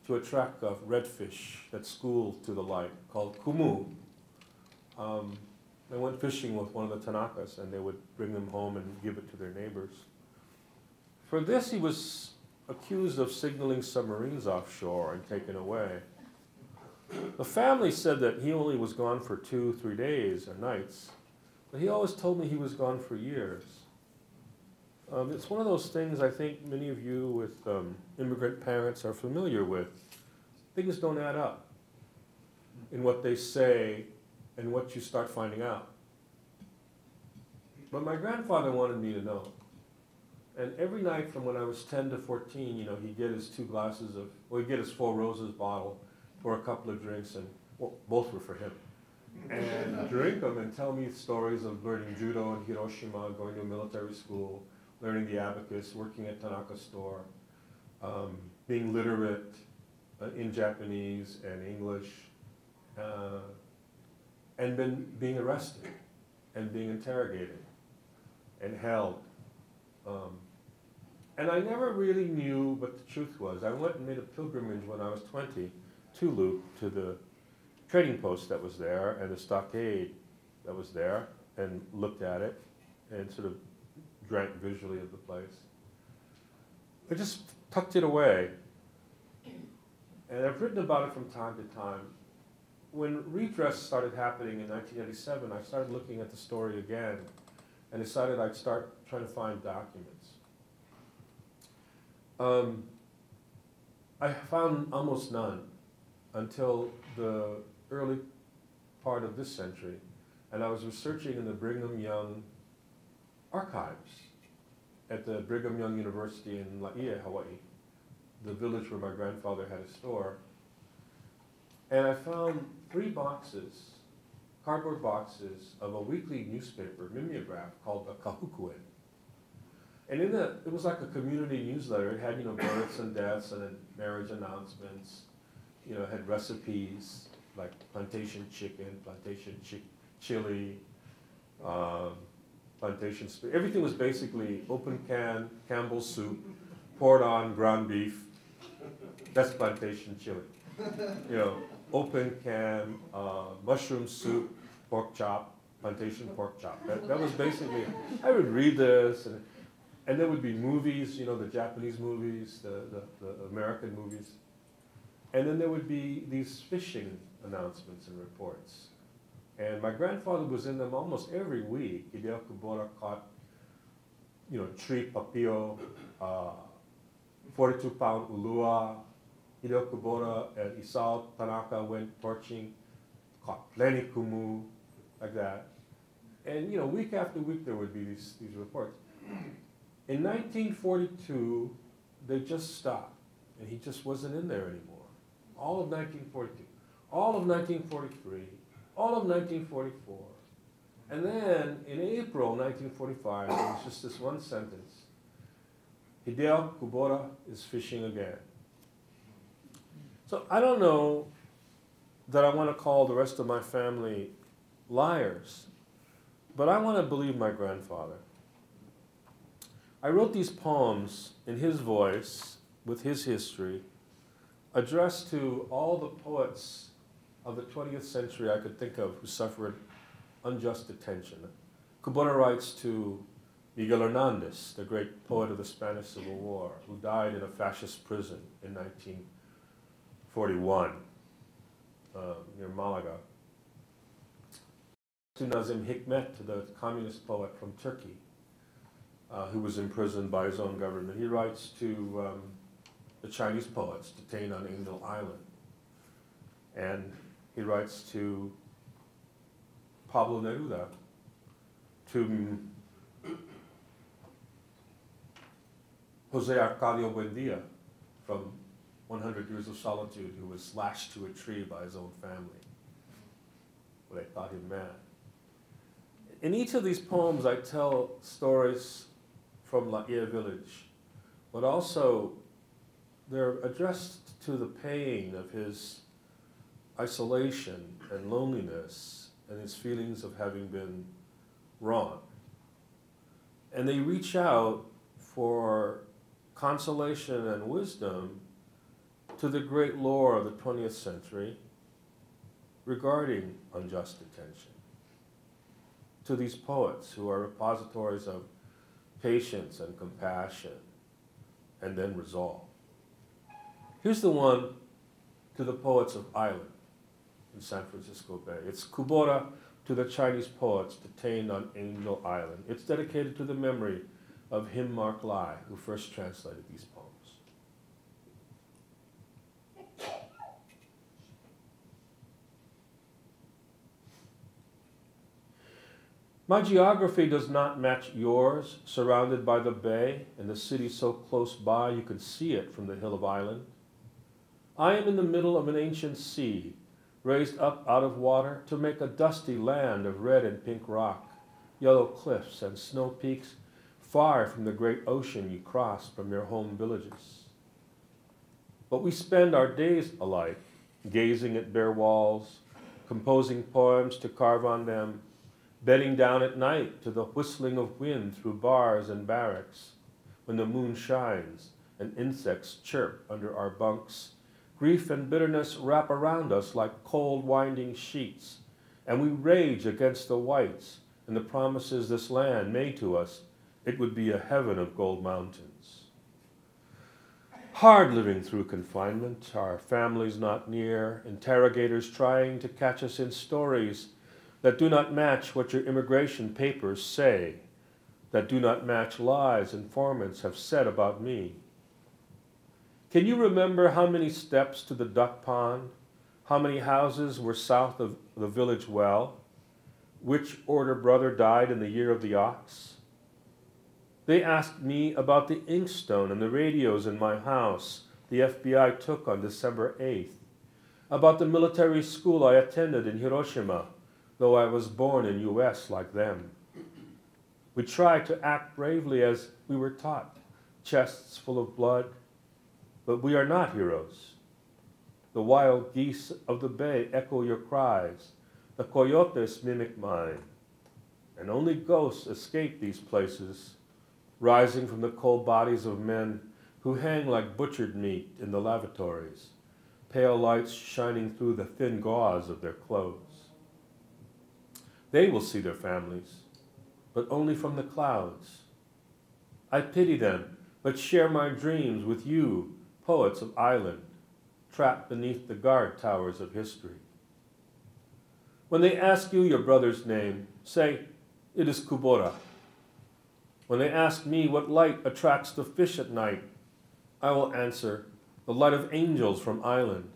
to attract redfish that schooled to the light, called kumu. They went fishing with one of the Tanakas, and they would bring them home and give it to their neighbors. For this, he was accused of signaling submarines offshore and taken away. The family said that he only was gone for 2-3 days or nights, but he always told me he was gone for years. It's one of those things I think many of you with immigrant parents are familiar with. Things don't add up in what they say and what you start finding out. But my grandfather wanted me to know. And every night from when I was 10 to 14, you know, he'd get his 2 glasses of, well, he'd get his 4 Roses bottle for a couple of drinks, and well, both were for him. And drink them and tell me stories of learning judo in Hiroshima, going to a military school, learning the abacus, working at Tanaka's store, being literate in Japanese and English, and then being arrested and being interrogated and held. And I never really knew what the truth was. I went and made a pilgrimage when I was 20 to Loop, to the trading post that was there and the stockade that was there, and looked at it and sort of drank visually of the place. I just tucked it away. And I've written about it from time to time. When redress started happening in 1987, I started looking at the story again and decided I'd start trying to find documents. I found almost none until the early part of this century, and I was researching in the Brigham Young archives at the Brigham Young University in Laie, Hawaii, the village where my grandfather had a store. And I found 3 boxes, cardboard boxes, of a weekly newspaper, mimeograph, called the Kahukuen. And in that, it was like a community newsletter. It had, you know, births and deaths and then marriage announcements. You know, it had recipes like plantation chicken, plantation chili, plantation spaghetti. Everything was basically open can, Campbell's soup, poured on ground beef. That's plantation chili. You know, open can, mushroom soup, pork chop, plantation pork chop. That was basically, I would read this, and there would be movies, you know, the Japanese movies, the American movies. And then there would be these fishing announcements and reports. And my grandfather was in them almost every week. Hideo Kubota caught, you know, tree papio, 42-pound ulua. Hideo Kubota and Isao Tanaka went torching, caught plenty kumu, like that. And, you know, week after week there would be these reports. In 1942, they just stopped, and he just wasn't in there anymore. All of 1942, all of 1943, all of 1944. And then in April 1945, there was just this one sentence: Hideo Kubota is fishing again. So I don't know that I want to call the rest of my family liars, but I want to believe my grandfather. I wrote these poems in his voice, with his history, addressed to all the poets of the 20th century I could think of who suffered unjust detention. Kubota writes to Miguel Hernandez, the great poet of the Spanish Civil War, who died in a fascist prison in 1941 near Malaga. To Nazim Hikmet, the communist poet from Turkey, who was imprisoned by his own government. He writes to the Chinese poets detained on Angel Island. And he writes to Pablo Neruda, to Jose Arcadio Buendia from 100 Years of Solitude, who was lashed to a tree by his own family, where they thought him mad. In each of these poems, I tell stories from La Ia village, but also they're addressed to the pain of his isolation and loneliness and his feelings of having been wronged. And they reach out for consolation and wisdom to the great lore of the 20th century regarding unjust detention, to these poets who are repositories of patience and compassion and then resolve. Here's the one to the poets of Island in San Francisco Bay. It's Kubota to the Chinese poets detained on Angel Island. It's dedicated to the memory of Him Mark Lai, who first translated these poems. My geography does not match yours, surrounded by the bay and the city so close by you can see it from the hill of Island. I am in the middle of an ancient sea, raised up out of water to make a dusty land of red and pink rock, yellow cliffs and snow peaks far from the great ocean you crossed from your home villages. But we spend our days alike, gazing at bare walls, composing poems to carve on them, bedding down at night to the whistling of wind through bars and barracks. When the moon shines and insects chirp under our bunks, grief and bitterness wrap around us like cold winding sheets, and we rage against the whites and the promises this land made to us. It would be a heaven of gold mountains. Hard living through confinement, our families not near, interrogators trying to catch us in stories that do not match what your immigration papers say, that do not match lies informants have said about me. Can you remember how many steps to the duck pond? How many houses were south of the village well? Which order brother died in the year of the ox? They asked me about the inkstone and the radios in my house the FBI took on December 8th, about the military school I attended in Hiroshima, though I was born in US like them. We tried to act bravely as we were taught, chests full of blood, but we are not heroes. The wild geese of the bay echo your cries, the coyotes mimic mine, and only ghosts escape these places, rising from the cold bodies of men who hang like butchered meat in the lavatories, pale lights shining through the thin gauze of their clothes. They will see their families, but only from the clouds. I pity them, but share my dreams with you, poets of Island, trapped beneath the guard towers of history. When they ask you your brother's name, say, it is Kubota. When they ask me what light attracts the fish at night, I will answer, the light of angels from Island.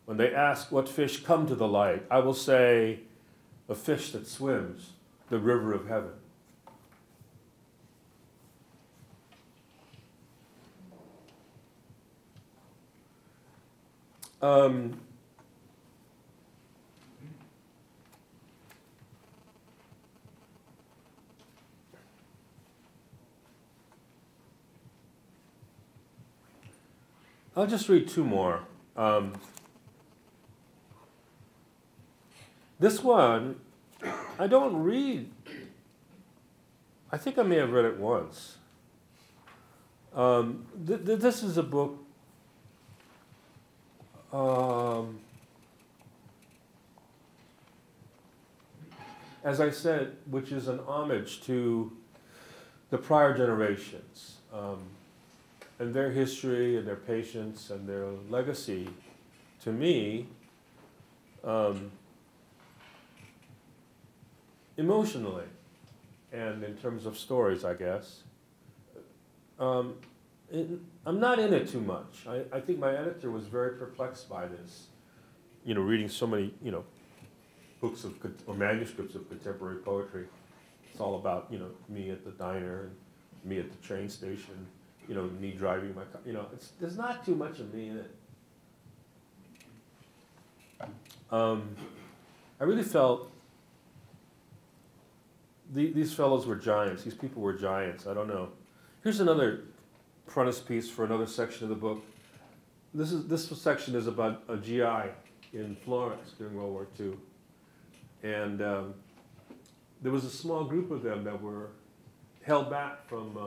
When they ask what fish come to the light, I will say, a fish that swims the river of heaven. I'll just read two more. This one, I don't read. I think I may have read it once. This is a book as I said, which is an homage to the prior generations and their history and their patience and their legacy to me emotionally and in terms of stories, I guess. I'm not in it too much. I think my editor was very perplexed by this, reading so many, books or manuscripts of contemporary poetry. It's all about, me at the diner and me at the train station me driving my car. There's not too much of me in it. I really felt these fellows were giants. These people were giants. I don't know. Here's another frontispiece for another section of the book. This section is about a GI in Florence during World War II. And there was a small group of them that were held back from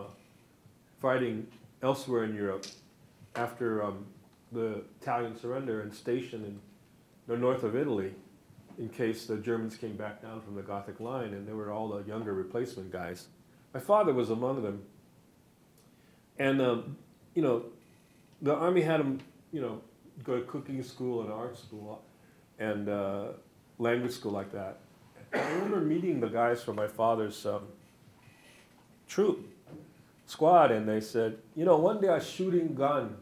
fighting elsewhere in Europe after the Italian surrender and stationed in the north of Italy in case the Germans came back down from the Gothic line, and they were all the younger replacement guys. My father was among them. And, the Army had him, go to cooking school and art school and language school like that. I remember meeting the guys from my father's troop squad, and they said, one day I was shooting gun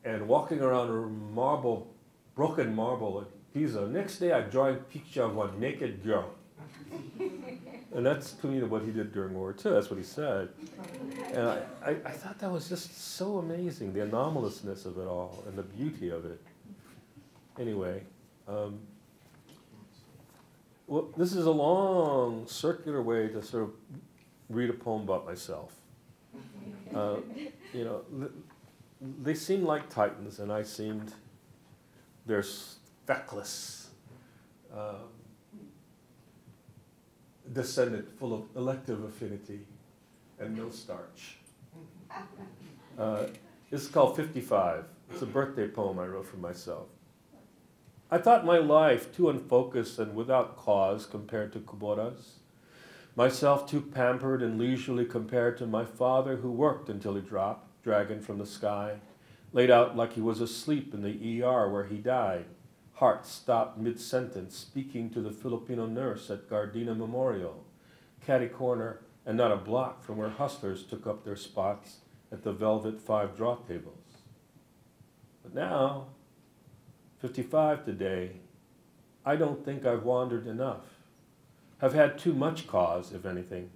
and walking around broken marble at Pisa. Next day I drawing picture of one naked girl. And that's to me what he did during World War II. That's what he said. And I thought that was just so amazing, the anomalousness of it all and the beauty of it. Anyway, well, this is a long, circular way to sort of read a poem about myself. They seemed like titans, and I seemed their feckless descendant full of elective affinity and no starch. It's called 55. It's a birthday poem I wrote for myself. I thought my life too unfocused and without cause compared to Kubora's. Myself too pampered and leisurely compared to my father, who worked until he dropped, dragon from the sky, laid out like he was asleep in the ER where he died. Heart stopped mid-sentence, speaking to the Filipino nurse at Gardena Memorial, catty corner and not a block from where hustlers took up their spots at the velvet 5 draw tables. But now, 55 today, I don't think I've wandered enough. Have had too much cause, if anything,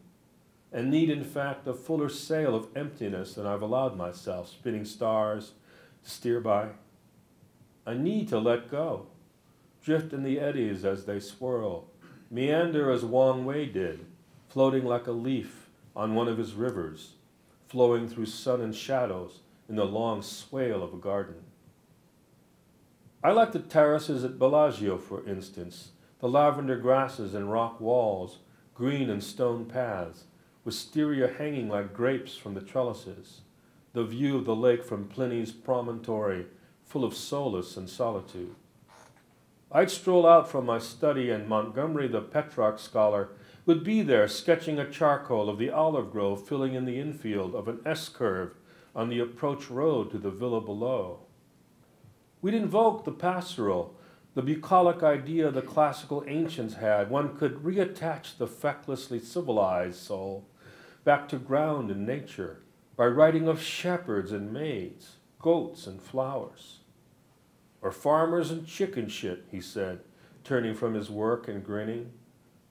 and need in fact a fuller sail of emptiness than I've allowed myself, spinning stars to steer by. I need to let go, drift in the eddies as they swirl, meander as Wang Wei did, floating like a leaf on one of his rivers, flowing through sun and shadows in the long swale of a garden. I like the terraces at Bellagio, for instance, the lavender grasses and rock walls, green and stone paths, wisteria hanging like grapes from the trellises, the view of the lake from Pliny's promontory, full of solace and solitude. I'd stroll out from my study, and Montgomery, the Petrarch scholar, would be there sketching a charcoal of the olive grove filling in the infield of an S-curve on the approach road to the villa below. We'd invoke the pastoral, the bucolic idea the classical ancients had. One could reattach the fecklessly civilized soul back to ground and nature by writing of shepherds and maids, goats and flowers. Or farmers and chicken shit, he said, turning from his work and grinning,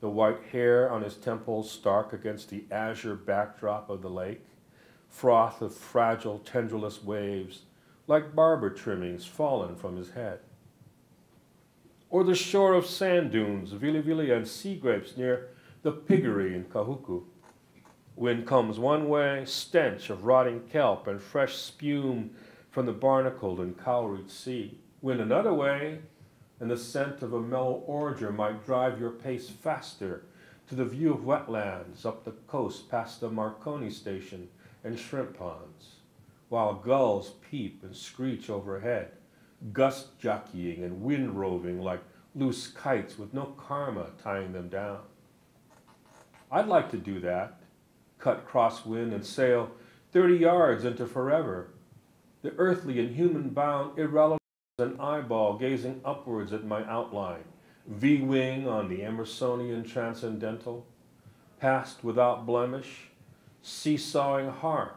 the white hair on his temples stark against the azure backdrop of the lake, froth of fragile, tendrilless waves, like barber trimmings fallen from his head. Or the shore of sand dunes, vili vili and sea grapes near the piggery in Kahuku. Wind comes one way, stench of rotting kelp and fresh spume from the barnacled and cowried sea. Wind another way, and the scent of a mellow ordure might drive your pace faster to the view of wetlands up the coast past the Marconi station and shrimp ponds, while gulls peep and screech overhead, gust jockeying and wind roving like loose kites with no karma tying them down. I'd like to do that, cut crosswind and sail 30 yards into forever, the earthly and human-bound irrelevant as an eyeball gazing upwards at my outline, V-wing on the Emersonian transcendental, past without blemish, seesawing heart,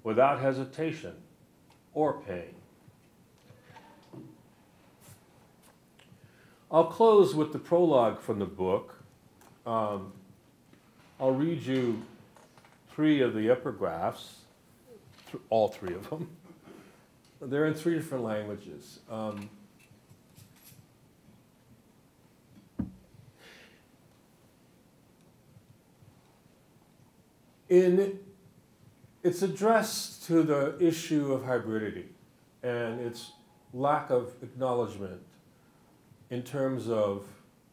without hesitation or pain. I'll close with the prologue from the book. I'll read you 3 of the epigraphs, all three of them. They're in 3 different languages. It's addressed to the issue of hybridity and its lack of acknowledgement in terms of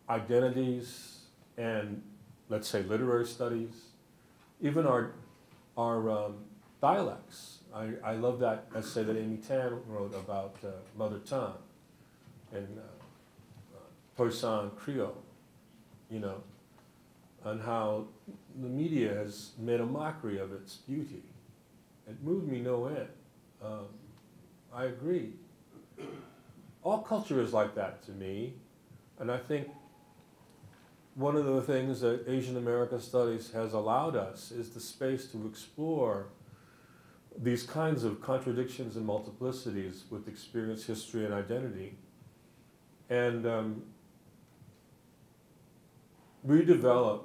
identities and, let's say, literary studies, even our dialects. I love that essay that Amy Tan wrote about mother tongue and Toisan Creole, you know, and how the media has made a mockery of its beauty. It moved me no end. I agree. All culture is like that to me, and I think one of the things that Asian American Studies has allowed us is the space to explore these kinds of contradictions and multiplicities with experience, history, and identity, and redevelop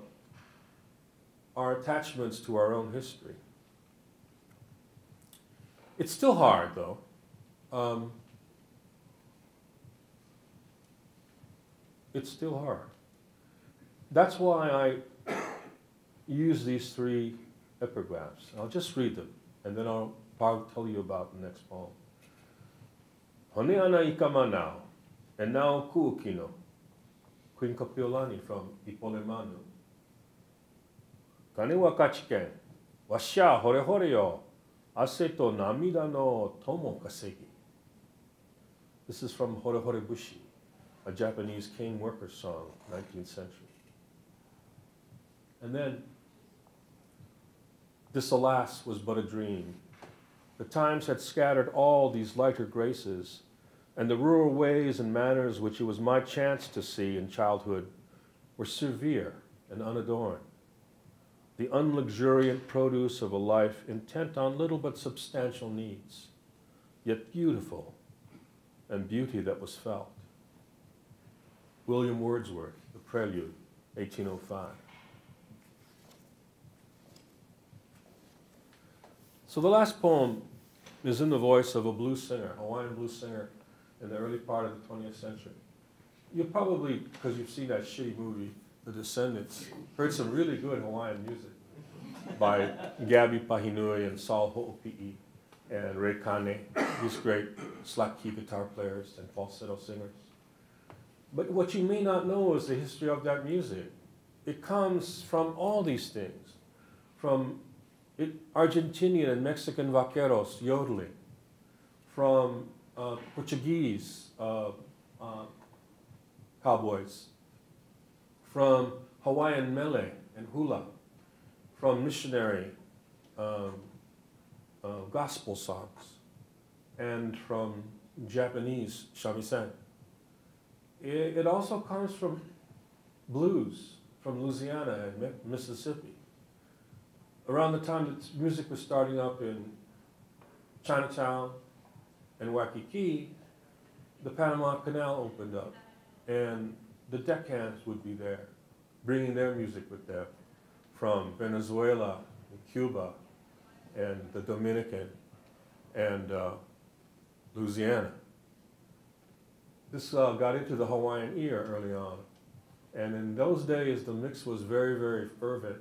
our attachments to our own history. It's still hard, though. It's still hard. That's why I use these 3 epigraphs. I'll just read them, and then I'll tell you about the next poem. Hone ana ikamanao, and now kuukino, Queen Kapiolani from Ipolemanu. Kane wa kachiken, washa hore hore yo, ase to namida no tomo kasegi. This is from Hore Hore Bushi, a Japanese cane worker song, 19th century. And then, this alas was but a dream. The times had scattered all these lighter graces, and the rural ways and manners which it was my chance to see in childhood were severe and unadorned. The unluxuriant produce of a life intent on little but substantial needs, yet beautiful, and beauty that was felt. William Wordsworth, The Prelude, 1805. So the last poem is in the voice of a blues singer, Hawaiian blues singer in the early part of the 20th century. You probably, because you've seen that shitty movie, The Descendants, heard some really good Hawaiian music by Gabby Pahinui and Saul Ho'opi'i and Ray Kane, these great slack key guitar players and falsetto singers. But what you may not know is the history of that music. It comes from all these things, from Argentinian and Mexican vaqueros yodeling, from Portuguese cowboys, from Hawaiian mele and hula, from missionary gospel songs, and from Japanese shamisen. It also comes from blues from Louisiana and Mississippi. Around the time that music was starting up in Chinatown and Waikiki, the Panama Canal opened up, and the deckhands would be there, bringing their music with them from Venezuela, and Cuba, and the Dominican, and Louisiana. This got into the Hawaiian ear early on, and in those days the mix was very, very fervent,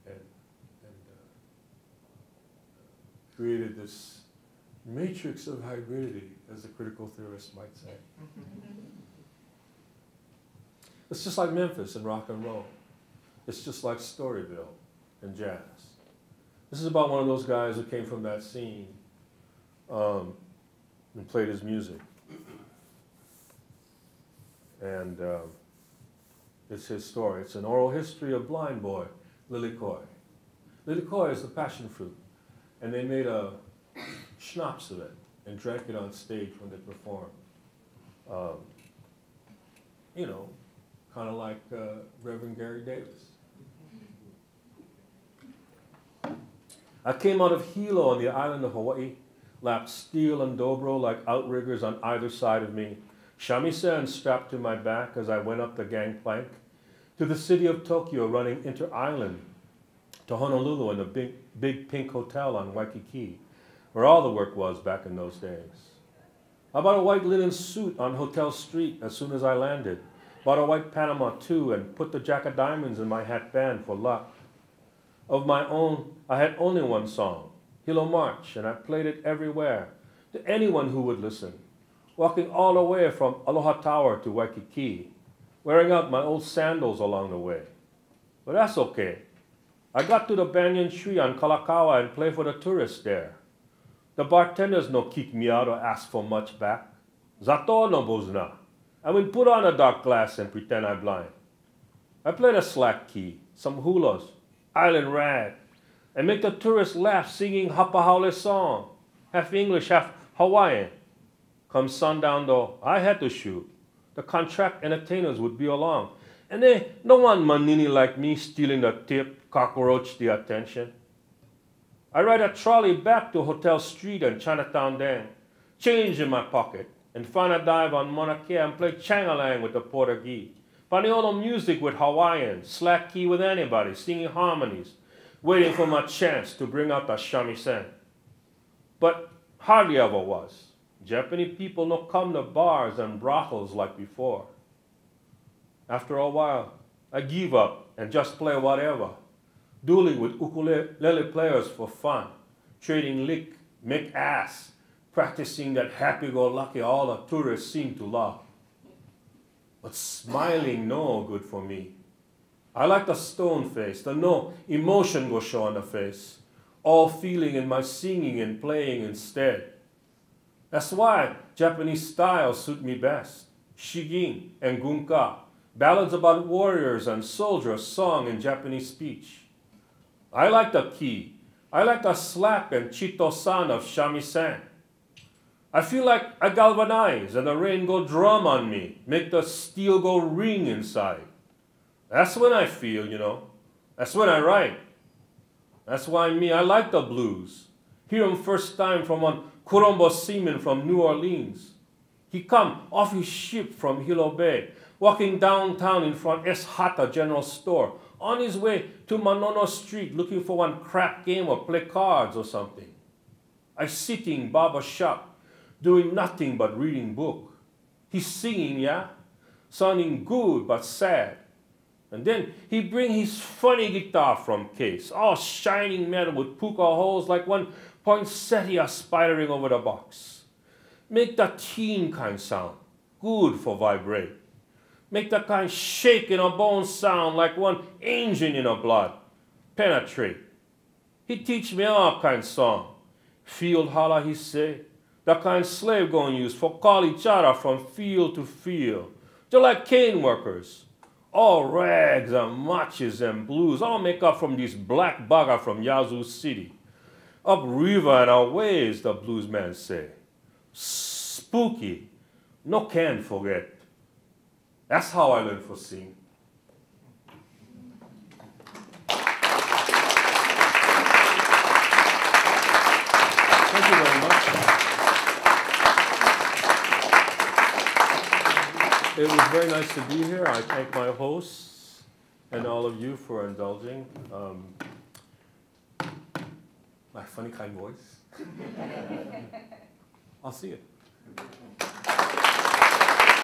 and created this matrix of hybridity, as a critical theorist might say. It's just like Memphis and rock and roll. It's just like Storyville and jazz. This is about one of those guys who came from that scene and played his music. And it's his story. It's an oral history of Blind Boy, Lilikoi. Lilikoi is the passion fruit. And they made a schnapps of it and drank it on stage when they performed. You know, kind of like Reverend Gary Davis. I came out of Hilo on the island of Hawaii, lapped steel and dobro like outriggers on either side of me, shamisen strapped to my back as I went up the gangplank, to the city of Tokyo running inter-island, to Honolulu and the big pink hotel on Waikiki, where all the work was back in those days. I bought a white linen suit on Hotel Street as soon as I landed. Bought a white Panama too and put the jack of diamonds in my hat band for luck. Of my own, I had only one song, Hilo March, and I played it everywhere to anyone who would listen. Walking all the way from Aloha Tower to Waikiki, wearing out my old sandals along the way. But that's okay. I got to the banyan tree on Kalakaua and played for the tourists there. The bartenders no kick me out or ask for much back. Zato no bozna. I would put on a dark glass and pretend I'm blind. I played a slack key, some hulas, island rag, and make the tourists laugh singing Hapahaule's song, half English, half Hawaiian. Come sundown though, I had to shoot. The contract entertainers would be along. And they no one manini like me stealing the tip, cockroach the attention. I ride a trolley back to Hotel Street and Chinatown then, change in my pocket, and find a dive on Mauna Kea and play changalang with the Portuguese. Paniolo music with Hawaiian, slack key with anybody, singing harmonies, waiting for my chance to bring out the shamisen. But hardly ever was. Japanese people no come to bars and brothels like before. After a while, I give up and just play whatever, dueling with ukulele players for fun, trading lick, make ass, practicing that happy-go-lucky all the tourists seem to love. But smiling no good for me. I like the stone face, the no emotion go show on the face, all feeling in my singing and playing instead. That's why Japanese styles suit me best. Shigin and gunka, ballads about warriors and soldiers sung in Japanese speech. I like the key. I like the slap and chito-san of shamisen. I feel like I galvanize and the rain go drum on me, make the steel go ring inside. That's when I feel, you know. That's when I write. That's why I like the blues. Hear him first time from one Kurombo seaman from New Orleans. He come off his ship from Hilo Bay, walking downtown in front Es Hata General Store, on his way to Manono Street looking for one crap game or play cards or something. I sitting barber shop, doing nothing but reading book. He's singing, yeah? Sounding good but sad. And then he bring his funny guitar from case, all shining metal with puka holes like one poinsettia spidering over the box. Make that teen kind sound, good for vibrate. Make that kind shake in a bone sound like one engine in a blood, penetrate. He teach me all kind song. Field holla he say, that kind slave gon' use for call each other from field to field. They're like cane workers. All rags and matches and blues, all make up from this black bugger from Yazoo City. Up river and aways, the blues man say. Spooky, no can forget. That's how I learned for sing. Thank you very much. It was very nice to be here. I thank my hosts and all of you for indulging my funny kind voice. I'll see you.